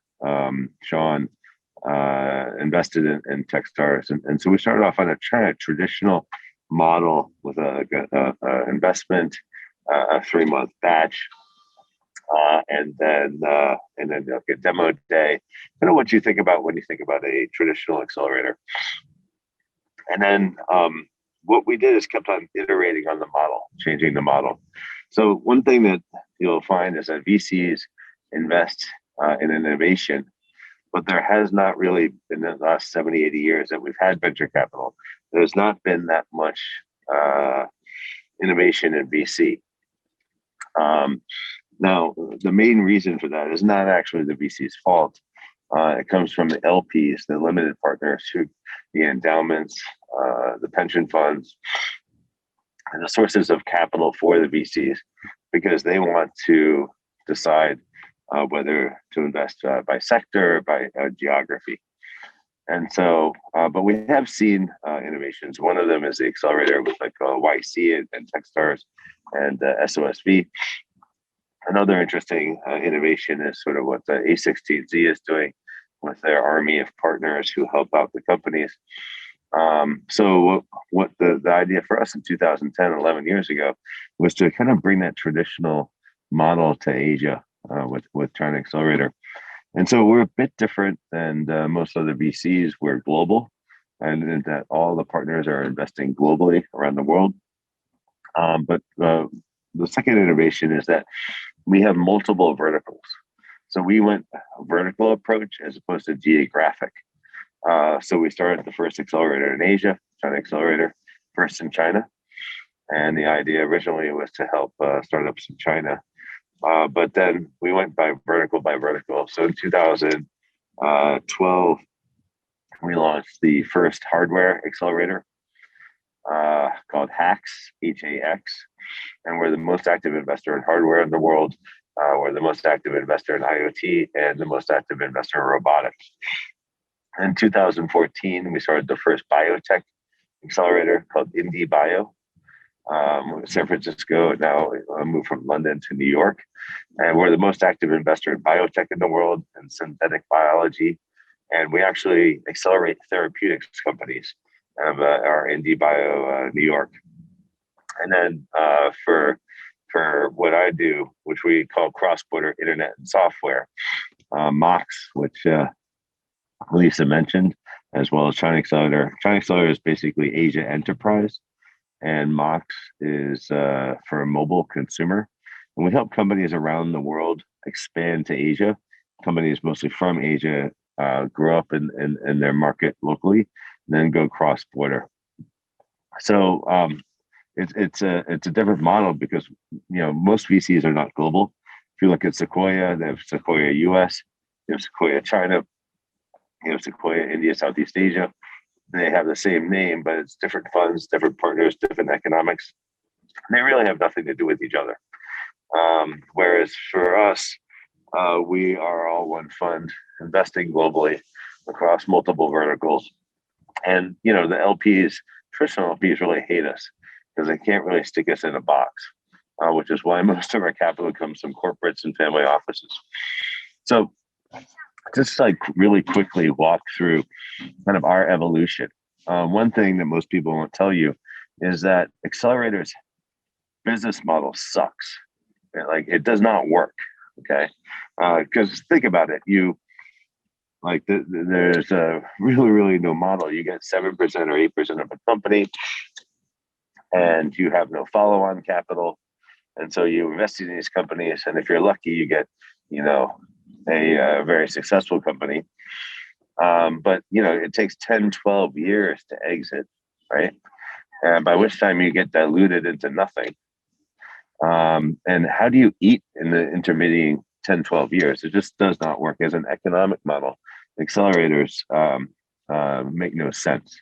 S4: Sean, invested in Techstars, and so we started off on a kind of traditional model with a investment, a 3-month batch, and then a demo day. I don't know what you think about when you think about a traditional accelerator. And then what we did is kept on iterating on the model, changing the model. So one thing that you'll find is that VCs invest in innovation, but there has not really been in the last 70, 80 years that we've had venture capital. There's not been that much innovation in VC. Now, the main reason for that is not actually the VC's fault. It comes from the LPs, the limited partners, the endowments, the pension funds, and the sources of capital for the VCs, because they want to decide whether to invest by sector, by geography. And so, but we have seen innovations. One of them is the accelerator with like YC and Techstars and SOSV. Another interesting innovation is sort of what the A16Z is doing with their army of partners who help out the companies. So what the idea for us in 2010, 11 years ago, was to kind of bring that traditional model to Asia with China Accelerator. And so we're a bit different than most other VCs. We're global, and that all the partners are investing globally around the world. But the second innovation is that we have multiple verticals. So we went a vertical approach as opposed to geographic. So we started the first accelerator in Asia, China Accelerator, first in China. And the idea originally was to help startups in China. But then we went by vertical. So in 2012, we launched the first hardware accelerator called HAX, H-A-X. And we're the most active investor in hardware in the world. We're the most active investor in IoT and the most active investor in robotics. In 2014, we started the first biotech accelerator called Indie Bio. San Francisco, now moved from London to New York. And we're the most active investor in biotech in the world and synthetic biology. And we actually accelerate therapeutics companies of our Indie Bio New York. And then for what I do, which we call cross-border internet and software, MOX, which Elisa mentioned, as well as China Accelerator. China Accelerator is basically Asia Enterprise, and MOX is for a mobile consumer. And we help companies around the world expand to Asia. Companies mostly from Asia grow up in their market locally, and then go cross-border. So it's a different model because most VCs are not global. If you look at Sequoia, they have Sequoia US, they have Sequoia China, Sequoia India, Southeast Asia. They have the same name, but it's different funds, different partners, different economics. They really have nothing to do with each other. Whereas for us, we are all one fund investing globally across multiple verticals. And the LPs, traditional LPs, really hate us because they can't really stick us in a box, which is why most of our capital comes from corporates and family offices. So just like really quickly walk through kind of our evolution. One thing that most people won't tell you is that Accelerators business model sucks. Like it does not work. Okay. Because think about it. There's a really no model. You get 7% or 8% of a company and you have no follow-on capital. And so you invest in these companies. And if you're lucky, you get, a very successful company. But it takes 10, 12 years to exit, right? And by which time you get diluted into nothing. And how do you eat in the intermediate 10, 12 years? It just does not work as an economic model. Accelerators make no sense.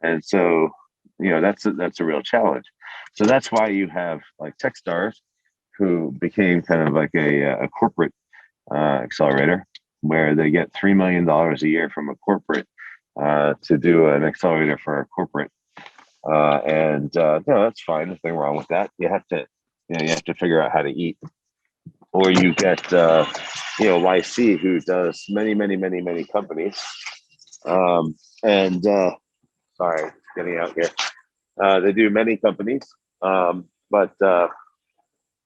S4: And so, that's a real challenge. So that's why you have like Techstars, who became kind of like a corporate accelerator, where they get $3 million a year from a corporate to do an accelerator for a corporate. And that's fine. Nothing wrong with that. You have to figure out how to eat. Or you get YC, who does many companies. Sorry, getting out here. They do many companies, but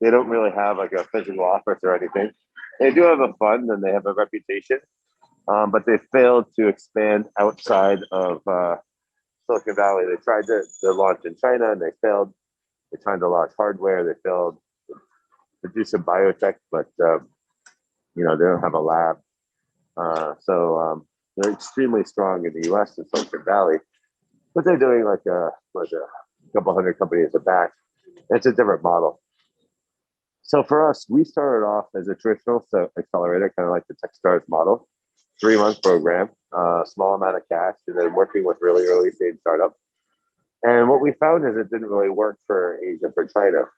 S4: they don't really have like a physical office or anything. They do have a fund and they have a reputation, but they failed to expand outside of Silicon Valley. They tried to launch in China and they failed. They tried to launch hardware. They failed to do some biotech, but they don't have a lab. So they're extremely strong in the US and Silicon Valley, but they're doing like a couple hundred companies a batch. It's a different model. So for us, we started off as a traditional accelerator, kind of like the Techstars model, 3-month program, small amount of cash, and then working with really early stage startups. And what we found is it didn't really work for Asia, for China.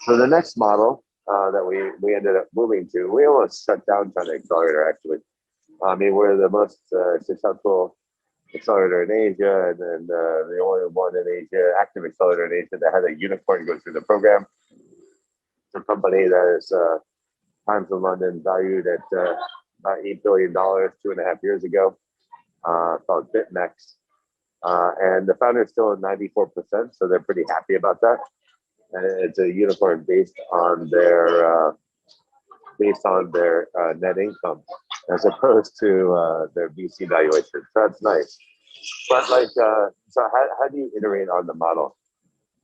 S4: So the next model that we ended up moving to, we almost shut down China Accelerator, actually. I mean, we're the most successful accelerator in Asia, and then the only one in Asia, active accelerator in Asia, that had a unicorn go through the program. It's a company that is Times of London valued at about $8 billion 2.5 years ago, called BitMEX. And the founder is still at 94%, so they're pretty happy about that. And it's a unicorn based on their net income, as opposed to their VC valuation. So that's nice. But like, so how do you iterate on the model?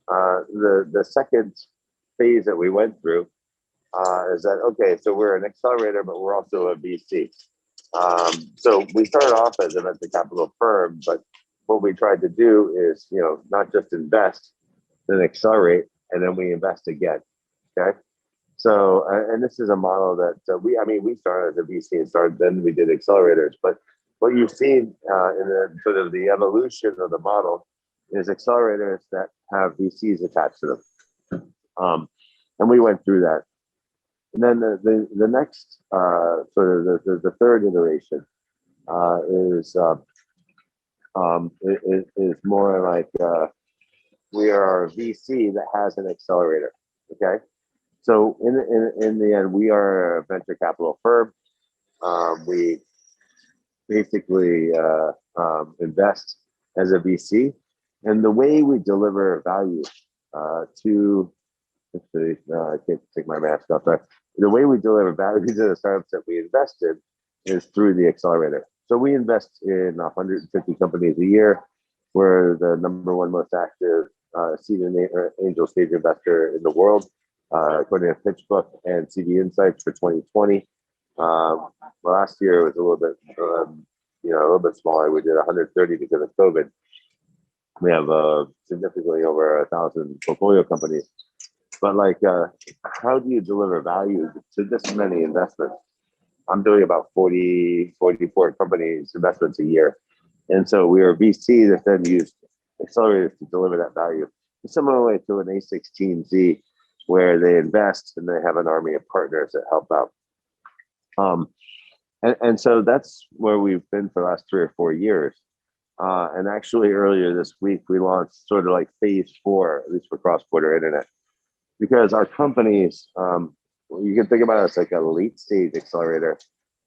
S4: The second phase that we went through is that, okay, so we're an accelerator, but we're also a VC. So we started off as a venture capital firm, but what we tried to do is, not just invest, then accelerate, and then we invest again. Okay. So, and this is a model that we started as a VC and then we did accelerators. But what you've seen in the sort of the evolution of the model is accelerators that have VCs attached to them. And we went through that. And then the next sort of the third iteration is more like we are a VC that has an accelerator. Okay, so in the end, we are a venture capital firm. We basically invest as a VC, and the way we deliver value to I can't take my mask off. But the way we deliver value to the startups that we invest in is through the accelerator. So we invest in 150 companies a year. We're the number one most active seed and angel stage investor in the world, according to PitchBook and CV Insights for 2020. Last year was a little bit smaller. We did 130 because of COVID. We have significantly over 1,000 portfolio companies. But like, how do you deliver value to this many investments? I'm doing about 44 companies investments a year. And so we are a VC that then used accelerators to deliver that value. Similarly to an A16Z, where they invest and they have an army of partners that help out. And so that's where we've been for the last 3 or 4 years. And actually earlier this week, we launched sort of like phase 4, at least for cross-border internet. Because our companies, you can think about it as like a late stage accelerator.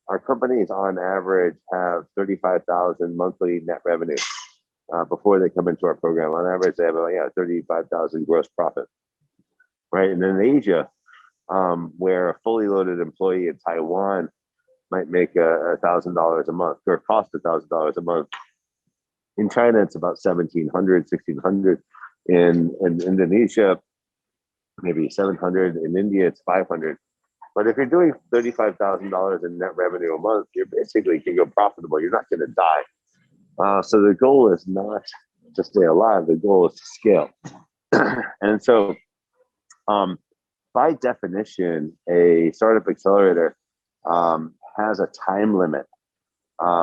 S4: Our companies on average have 35,000 monthly net revenue before they come into our program. On average, they have 35,000 gross profit, right? And in Asia, where a fully loaded employee in Taiwan might make $1,000 a month or cost $1,000 a month. In China, it's about 1,700, 1,600. In Indonesia, maybe 700. In India, it's 500. But if you're doing $35,000 in net revenue a month, you basically can go profitable. You're not going to die. So the goal is not to stay alive. The goal is to scale. And so, by definition, a startup accelerator has a time limit.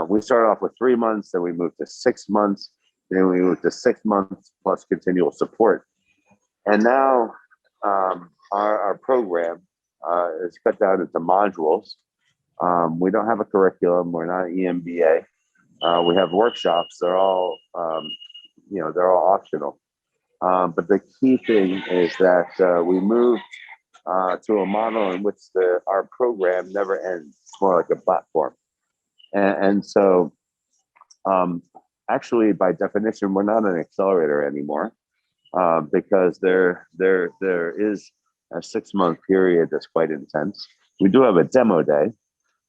S4: We started off with 3 months, then we moved to 6 months, then we moved to 6 months plus continual support. And now our program is cut down into modules. We don't have a curriculum. We're not EMBA. We have workshops. They're all, they're all optional. But the key thing is that we moved to a model in which our program never ends. It's more like a platform. And so, actually, by definition, we're not an accelerator anymore, because there is a 6-month period that's quite intense. We do have a demo day,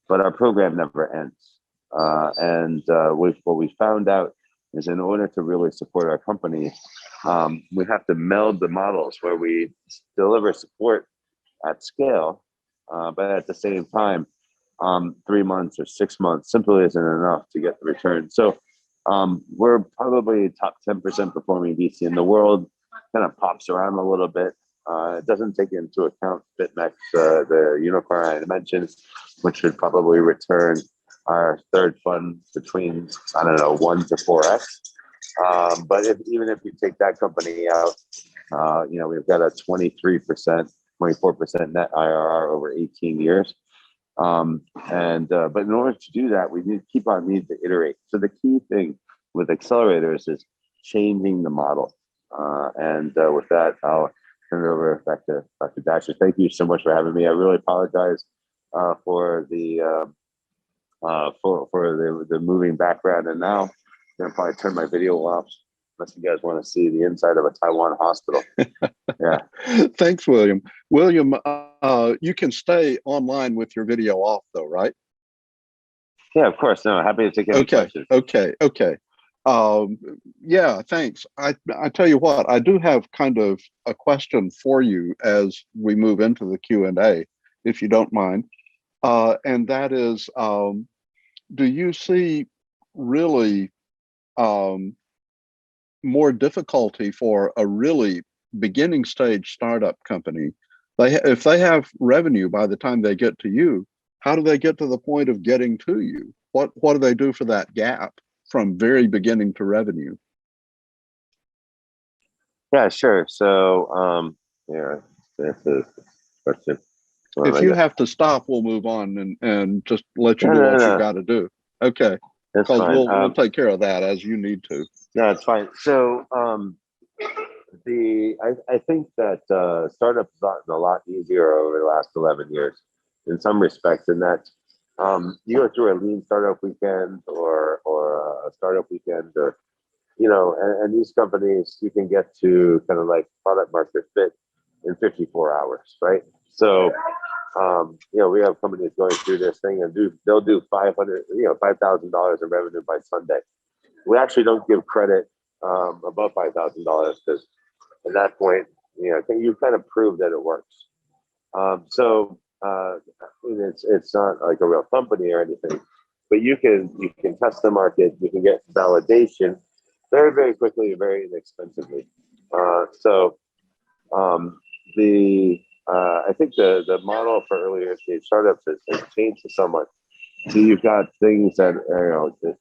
S4: but our program never ends. What we found out is, in order to really support our company, we have to meld the models where we deliver support at scale, but at the same time, 3 months or 6 months simply isn't enough to get the return. So we're probably top 10% performing VC in the world. Kind of pops around a little bit. It doesn't take into account BitMEX, the unicorn I mentioned, which should probably return our third fund between, 1 to 4x. But even if you take that company out, we've got a 23%, 24% net IRR over 18 years. But in order to do that, we need to iterate. So the key thing with accelerators is changing the model. With that, I'll turn it over back to Dr. Dasher. Thank you so much for having me. I really apologize for the moving background, and now I'm gonna probably turn my video off unless you guys want to see the inside of a Taiwan hospital. Yeah.
S1: Thanks, William. William, you can stay online with your video off, though, right?
S4: Yeah, of course. No, happy to take any questions.
S1: Okay. Yeah, thanks. I tell you what, I do have kind of a question for you as we move into the Q&A, if you don't mind. And that is, do you see really more difficulty for a really beginning stage startup company? If they have revenue by the time they get to you, how do they get to the point of getting to you? What do they do for that gap from very beginning to revenue?
S4: Yeah, sure. So, yeah, that's a question.
S1: If you have to stop, we'll move on and just let you do what you got to do. Okay, because we'll take care of that as you need to.
S4: No, it's fine. So, I think that startups have gotten a lot easier over the last 11 years in some respects, in that you go through a lean startup weekend or a startup weekend, or and these companies, you can get to kind of like product market fit in 54 hours, right? So we have companies going through this thing and they'll do $5,000 in revenue by Sunday. We actually don't give credit above $5,000, because at that point, you kind of prove that it works. It's not like a real company or anything, but you can test the market, you can get validation very, very quickly and very inexpensively. I think the model for earlier stage startups has changed somewhat. So you've got things that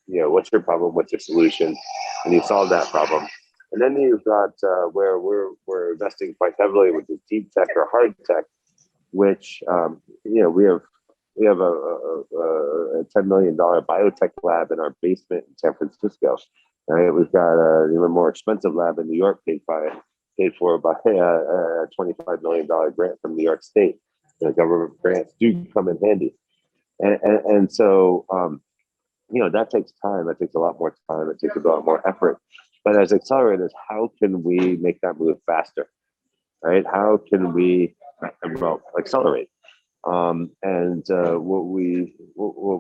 S4: what's your problem, what's your solution, and you solve that problem. And then you've got where we're investing quite heavily, which is deep tech or hard tech, which we have a $10 million biotech lab in our basement in San Francisco. Right, we've got an even more expensive lab in New York, paid for by a $25 million grant from New York State. The government grants do come in handy, and so that takes time. That takes a lot more time. It takes a lot more effort. But as accelerators, how can we make that move faster? Right? How can we accelerate? What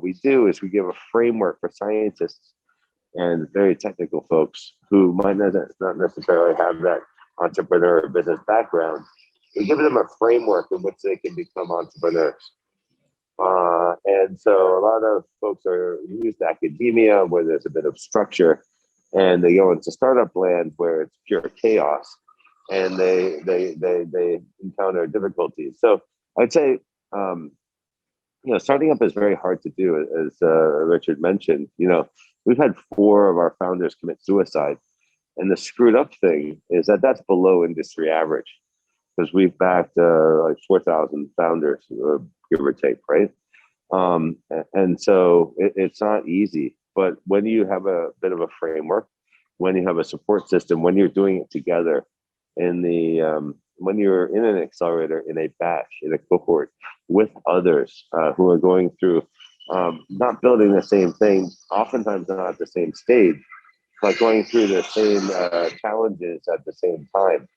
S4: we do is we give a framework for scientists and very technical folks who might not necessarily have that entrepreneur or business background. We give them a framework in which they can become entrepreneurs. And so a lot of folks are used to academia, where there's a bit of structure, and they go into startup land where it's pure chaos, and they encounter difficulties. So I'd say, starting up is very hard to do, as Richard mentioned. We've had 4 of our founders commit suicide, and the screwed up thing is that that's below industry average, because we've backed like 4,000 founders, give or take, right? And so it's not easy, but when you have a bit of a framework, when you have a support system, when you're doing it together when you're in an accelerator, in a batch, in a cohort with others who are going through not building the same thing, oftentimes not at the same stage, but going through the same challenges at the same time,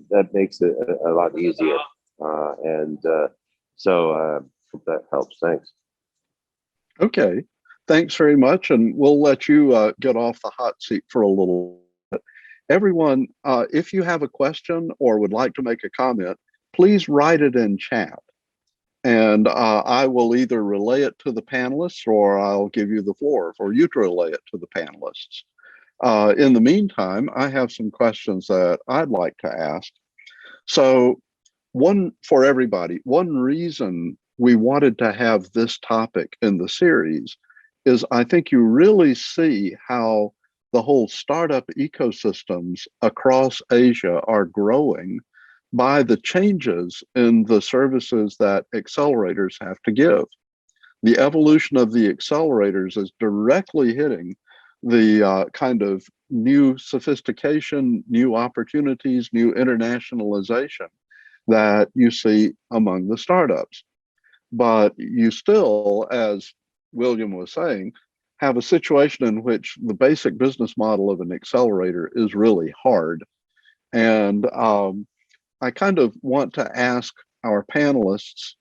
S4: that makes it a lot easier. So hope that helps. Thanks.
S1: Okay, thanks very much. And we'll let you get off the hot seat for a little bit. Everyone, if you have a question or would like to make a comment, please write it in chat. And I will either relay it to the panelists, or I'll give you the floor for you to relay it to the panelists. In the meantime, I have some questions that I'd like to ask. So for everybody, one reason we wanted to have this topic in the series is I think you really see how the whole startup ecosystems across Asia are growing by the changes in the services that accelerators have to give. The evolution of the accelerators is directly hitting the kind of new sophistication, new opportunities, new internationalization that you see among the startups. But you still, as William was saying, have a situation in which the basic business model of an accelerator is really hard. And I kind of want to ask our panelists,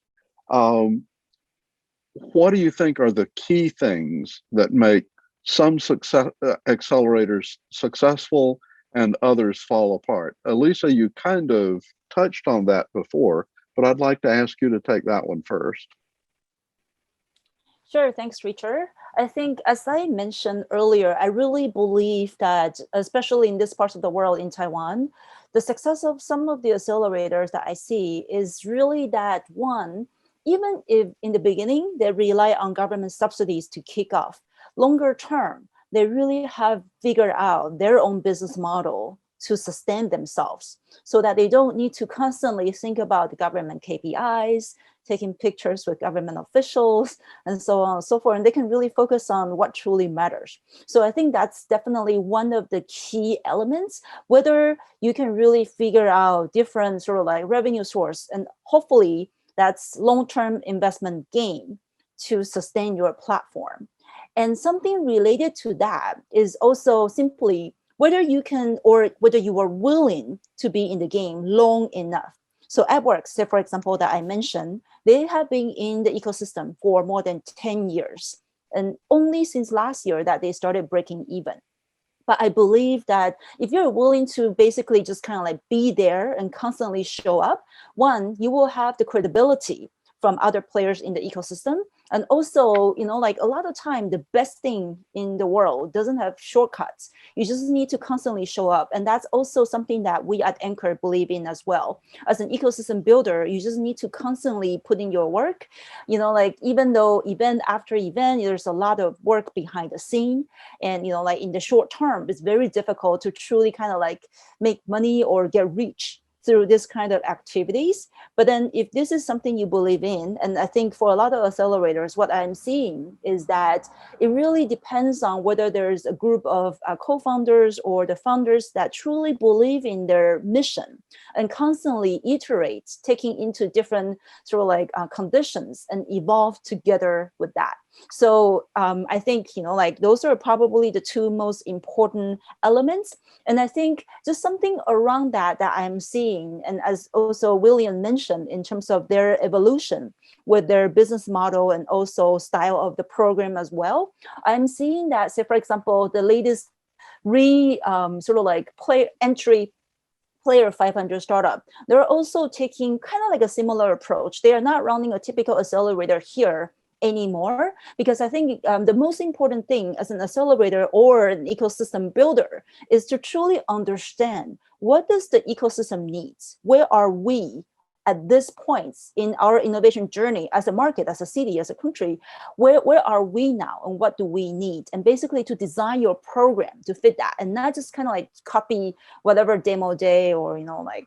S1: what do you think are the key things that make some accelerators successful and others fall apart? Elisa, you kind of touched on that before, but I'd like to ask you to take that one first.
S3: Sure, thanks, Richard. I think, as I mentioned earlier, I really believe that, especially in this part of the world, in Taiwan, the success of some of the accelerators that I see is really that, one, even if in the beginning they rely on government subsidies to kick off, longer term, they really have figured out their own business model to sustain themselves so that they don't need to constantly think about the government KPIs, taking pictures with government officials, and so on and so forth. And they can really focus on what truly matters. So I think that's definitely one of the key elements, whether you can really figure out different sort of like revenue source, and hopefully that's long-term investment gain to sustain your platform. And something related to that is also simply whether you can, or whether you are willing to be in the game long enough. So AppWorks, say for example, that I mentioned, they have been in the ecosystem for more than 10 years. And only since last year that they started breaking even. But I believe that if you're willing to basically just kind of like be there and constantly show up, one, you will have the credibility from other players in the ecosystem. And also, you know, like a lot of time, the best thing in the world doesn't have shortcuts. You just need to constantly show up. And that's also something that we at Anchor believe in as well. As an ecosystem builder, you just need to constantly put in your work. You know, like even though event after event, there's a lot of work behind the scene. And, you know, like in the short term, it's very difficult to truly kind of like make money or get rich through this kind of activities. But then if this is something you believe in, and I think for a lot of accelerators, what I'm seeing is that it really depends on whether there's a group of co-founders or the founders that truly believe in their mission and constantly iterate, taking into different sort of like conditions and evolve together with that. So I think, you know, like those are probably the two most important elements. And I think just something around that I'm seeing, and as also William mentioned, in terms of their evolution with their business model and also style of the program as well, I'm seeing that, say, for example, the latest sort of like Player 500 startup, they're also taking kind of like a similar approach. They are not running a typical accelerator here anymore, because I think the most important thing as an accelerator or an ecosystem builder is to truly understand what does the ecosystem needs? Where are we at this point in our innovation journey as a market, as a city, as a country? Where are we now and what do we need? And basically to design your program to fit that, and not just kind of like copy whatever demo day or, you know, like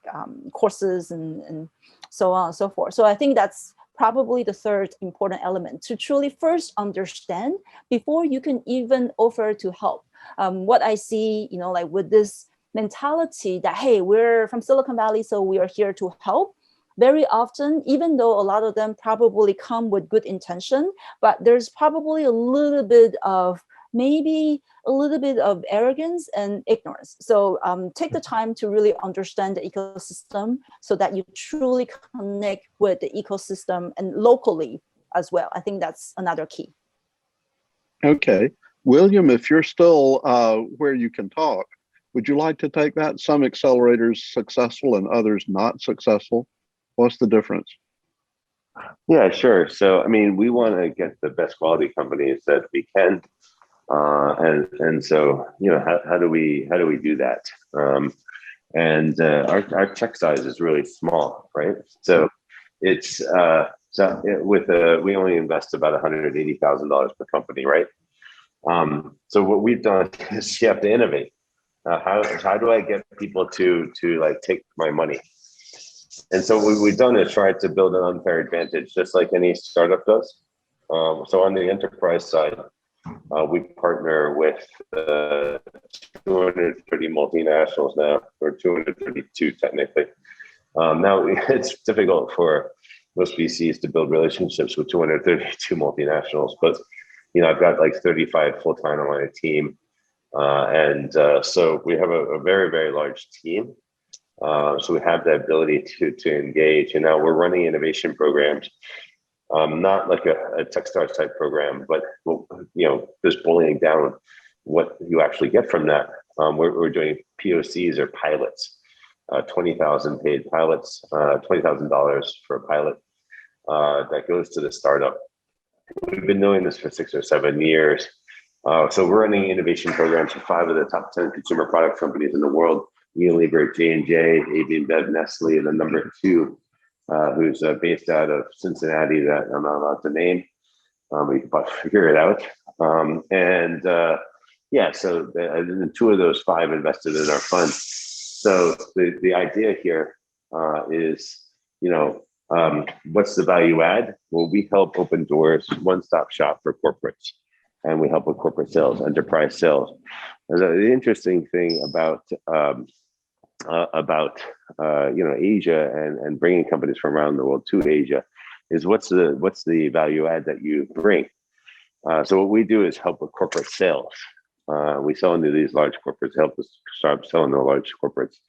S3: courses and so on and so forth. So I think that's probably the third important element, to truly first understand before you can even offer to help. What I see, you know, like with this mentality that, hey, we're from Silicon Valley, so we are here to help. Very often, even though a lot of them probably come with good intention, but there's probably a little bit of maybe a little bit of arrogance and ignorance. So take the time to really understand the ecosystem so that you truly connect with the ecosystem and locally as well. I think that's another key.
S1: Okay. William, if you're still where you can talk, would you like to take that? Some accelerators successful and others not successful. What's the difference?
S4: Yeah, sure. So, I mean, we want to get the best quality companies that we can. And so, you know, how do we do that? Our check size is really small, right? So it's we only invest about $180,000 per company, right? So what we've done is you have to innovate. How do I get people to like take my money? And so what we've done is tried to build an unfair advantage, just like any startup does. So on the enterprise side, We partner with 230 multinationals now, or 232 technically. Now it's difficult for most VCs to build relationships with 232 multinationals, but I've got like 35 full-time on my team, so we have a very, very large team. So we have the ability to engage, and now we're running innovation programs. Not like a Techstars type program, but just boiling down what you actually get from that. We're doing POCs or pilots, 20,000 paid pilots, $20,000 for a pilot that goes to the startup. We've been doing this for 6 or 7 years. So we're running innovation programs for 5 of the top 10 consumer product companies in the world: Unilever, J&J, AB InBev, Nestle, and the number 2. Who's based out of Cincinnati that I'm not allowed to name. We can probably figure it out. So the 2 of those 5 invested in our fund. So the idea here is, what's the value add? Well, we help open doors, one-stop shop for corporates, and we help with corporate sales, enterprise sales. The interesting thing about Asia and bringing companies from around the world to Asia is what's the value add that you bring. So what we do is help with corporate sales. We sell into these large corporates, help us start selling to large corporates.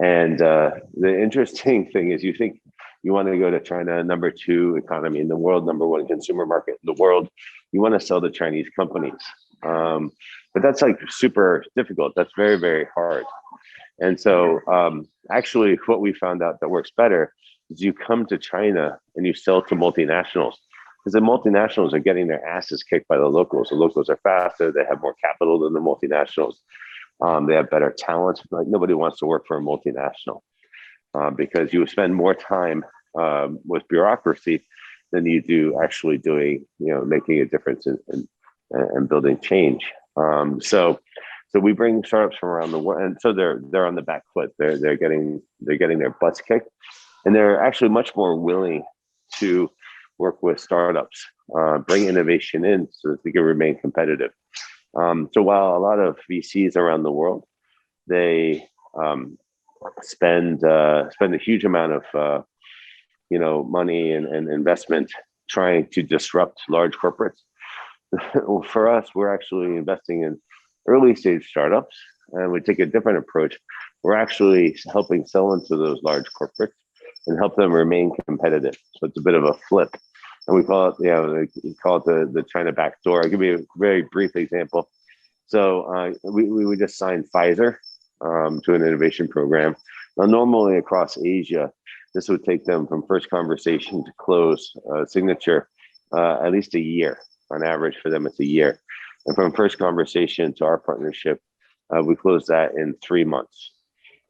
S4: And the interesting thing is, you think you want to go to China, number 2 economy in the world, number 1 consumer market in the world. You want to sell to Chinese companies, but that's like super difficult. That's very, very hard. And so actually what we found out that works better is you come to China and you sell to multinationals, because the multinationals are getting their asses kicked by the locals. The locals are faster, they have more capital than the multinationals. They have better talent. Like, nobody wants to work for a multinational because you spend more time with bureaucracy than you do actually doing, making a difference and building change. So we bring startups from around the world, and so they're on the back foot. They're getting their butts kicked, and they're actually much more willing to work with startups, bring innovation in so that they can remain competitive. So while a lot of VCs around the world, they spend a huge amount of money and investment trying to disrupt large corporates. For us, we're actually investing in early stage startups, and we take a different approach. We're actually helping sell into those large corporates and help them remain competitive. So it's a bit of a flip, and we call it, the China backdoor. I'll give you a very brief example. So we just signed Pfizer to an innovation program. Now, normally across Asia, this would take them from first conversation to close signature at least a year. On average for them, it's a year. And from first conversation to our partnership, we closed that in 3 months.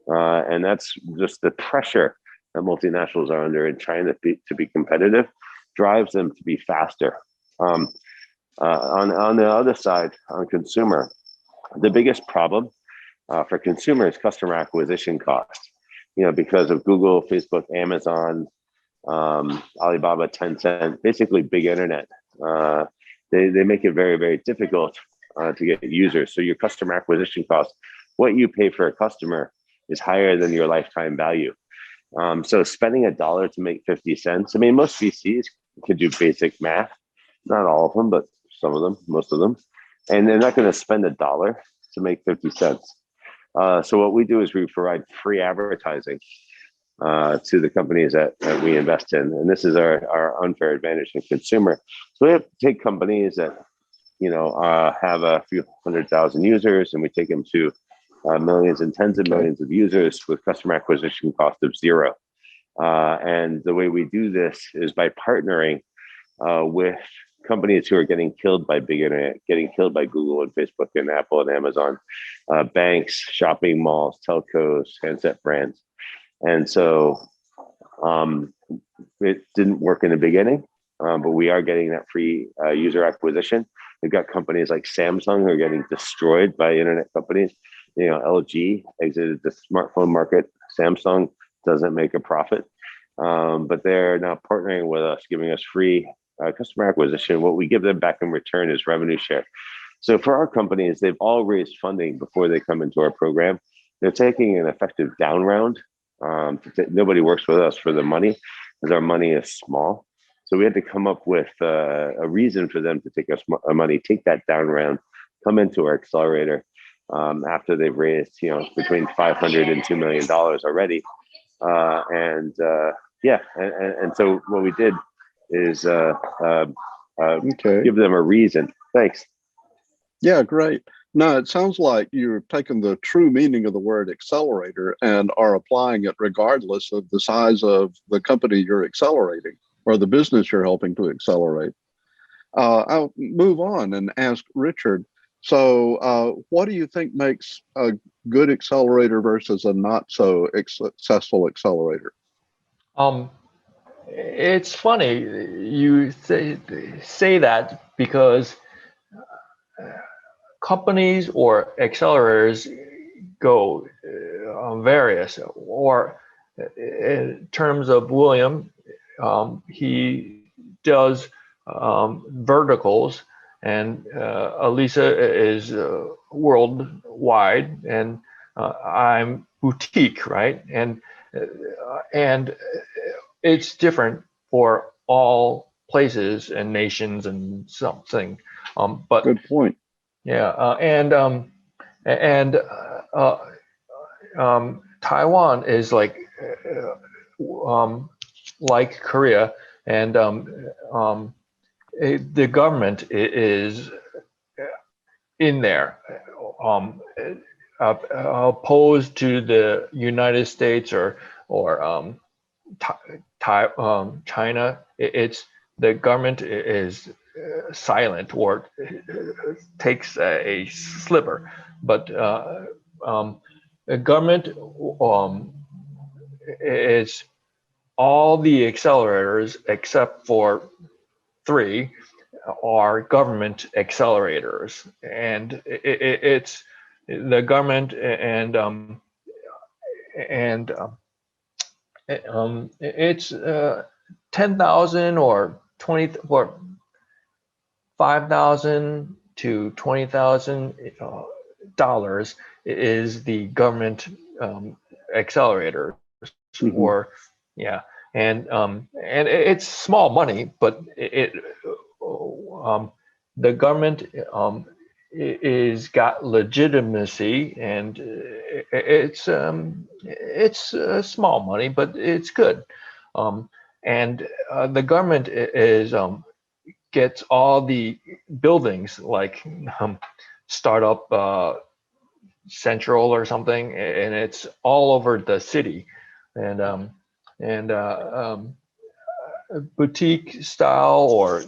S4: And that's just the pressure that multinationals are under in China to be competitive, drives them to be faster. On the other side, on consumer, the biggest problem for consumer is customer acquisition cost. Because of Google, Facebook, Amazon, Alibaba, Tencent, basically big internet. They make it very, very difficult to get users. So your customer acquisition cost, what you pay for a customer, is higher than your lifetime value. So spending $1 to make 50 cents. I mean, most VCs can do basic math. Not all of them, but some of them, most of them. And they're not going to spend $1 to make 50 cents. So what we do is we provide free advertising to the companies that we invest in. And this is our unfair advantage in consumer. So we have to take companies that, have a few 100,000 users, and we take them to millions and tens of millions of users with customer acquisition cost of 0. And the way we do this is by partnering with companies who are getting killed by big internet, getting killed by Google and Facebook and Apple and Amazon, banks, shopping malls, telcos, handset brands. And so it didn't work in the beginning, but we are getting that free user acquisition. We've got companies like Samsung who are getting destroyed by internet companies. LG exited the smartphone market. Samsung doesn't make a profit, but they're now partnering with us, giving us free customer acquisition. What we give them back in return is revenue share. So for our companies, they've all raised funding before they come into our program. They're taking an effective down round. Nobody works with us for the money because our money is small. So we had to come up with a reason for them to take our money, take that down round, come into our accelerator after they've raised, between $500 and $2 million already. And so what we did is give them a reason. Thanks.
S1: Yeah, great. No, it sounds like you've taken the true meaning of the word accelerator and are applying it regardless of the size of the company you're accelerating or the business you're helping to accelerate. I'll move on and ask Richard. So what do you think makes a good accelerator versus a not so successful accelerator?
S2: It's funny you say that because companies or accelerators go various, or in terms of William, he does verticals, and Elisa is worldwide, and I'm boutique, right? And it's different for all places and nations and something. But
S1: good point.
S2: Yeah, Taiwan is like Korea, and the government is in there, opposed to the United States or China. It's the government is silent or takes a sliver, but the government is all the accelerators except for 3 are government accelerators, and it's the government it's 10,000 or 20 or 5,000 to $20,000 is the government accelerator, or and it's small money, but the government is got legitimacy, and it's small money, but it's good, and the government is gets all the buildings like startup central or something, and it's all over the city, and boutique style or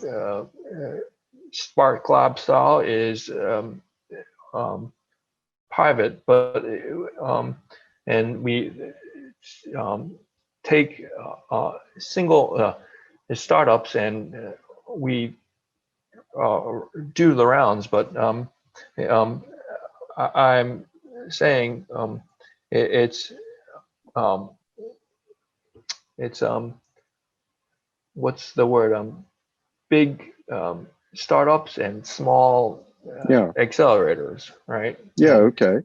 S2: Spark Lab style is private, but and we take single startups, and we do the rounds, but I'm saying it's what's the word, big startups and small accelerators, right?
S1: Okay.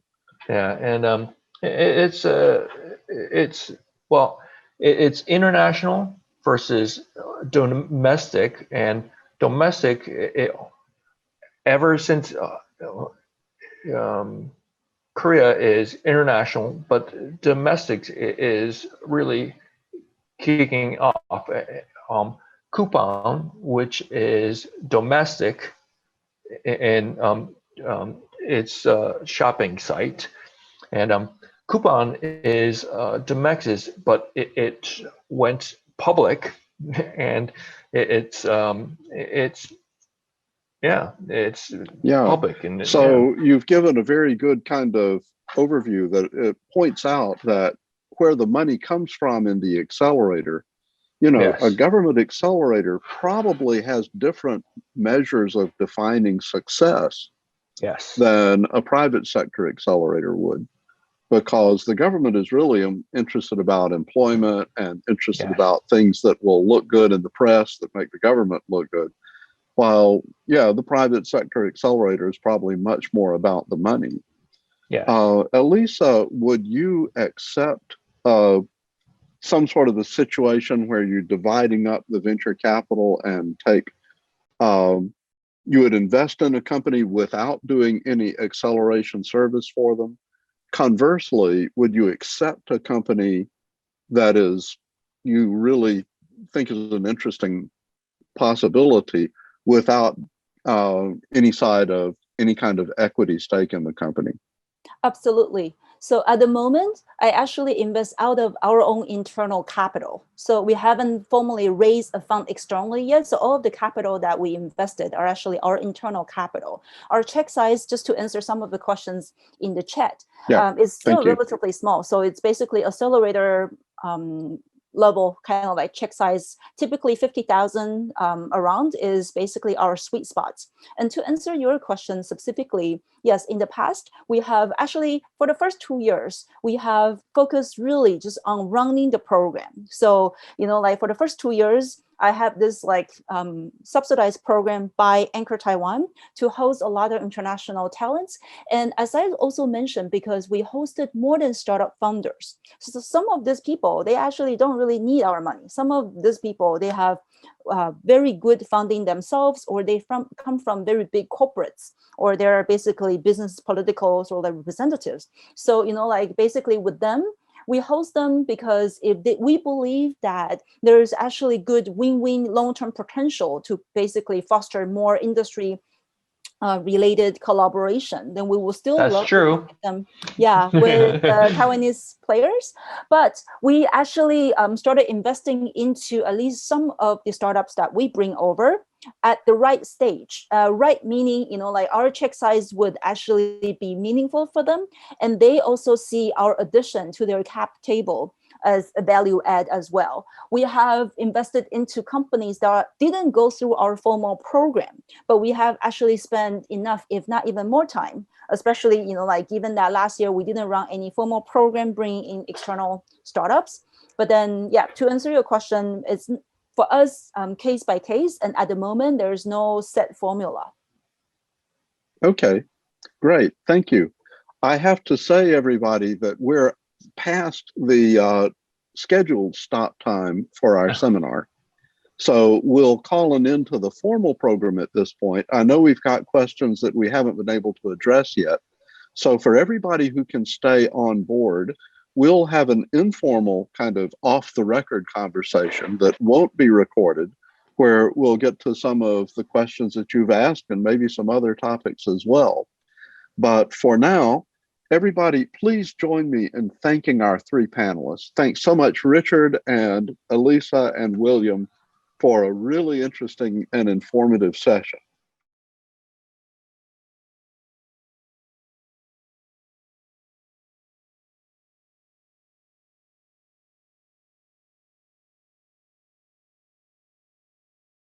S2: And it's international versus domestic, and domestic ever since Korea is international, but domestic is really kicking off. Coupon, which is domestic, and it's a shopping site, and Coupon is domestic, but it went public, and it's public. And
S1: so you've given a very good kind of overview that it points out that where the money comes from in the accelerator, a government accelerator probably has different measures of defining success than a private sector accelerator would, because the government is really interested about employment and interested about things that will look good in the press that make the government look good. While, yeah, the private sector accelerator is probably much more about the money.
S2: Yeah.
S1: Elisa, would you accept some sort of a situation where you're dividing up the venture capital and take, you would invest in a company without doing any acceleration service for them? Conversely, would you accept a company that is, you really think is an interesting possibility without any kind of equity stake in the company?
S3: Absolutely. So at the moment, I actually invest out of our own internal capital. So we haven't formally raised a fund externally yet. So all of the capital that we invested are actually our internal capital. Our check size, just to answer some of the questions in the chat, is still relatively small. So it's basically accelerator level kind of like check size, typically 50,000 around is basically our sweet spots. And to answer your question specifically, yes, in the past, we have actually, for the first 2 years, we have focused really just on running the program. So, like for the first 2 years, I have this like subsidized program by Anchor Taiwan to host a lot of international talents. And as I also mentioned, because we hosted more than startup founders. So some of these people, they actually don't really need our money. Some of these people, they have very good funding themselves, or they come from very big corporates, or they're basically business politicals or like representatives. So, like basically with them, we host them because we believe that there's actually good win-win long-term potential to basically foster more industry related collaboration. Then we will still love to get them, with Taiwanese players. But we actually started investing into at least some of the startups that we bring over at the right stage. Right meaning, like our check size would actually be meaningful for them, and they also see our addition to their cap table as a value add as well. We have invested into companies that didn't go through our formal program, but we have actually spent enough, if not even more time, especially, like given that last year we didn't run any formal program bringing in external startups. But then, to answer your question, it's for us case by case. And at the moment, there's no set formula.
S1: Okay, great. Thank you. I have to say, everybody, that we're past the scheduled stop time for our seminar. So we'll call an end to the formal program at this point. I know we've got questions that we haven't been able to address yet. So for everybody who can stay on board, we'll have an informal kind of off the record conversation that won't be recorded, where we'll get to some of the questions that you've asked and maybe some other topics as well. But for now, everybody, please join me in thanking our three panelists. Thanks so much, Richard and Elisa and William, for a really interesting and informative session.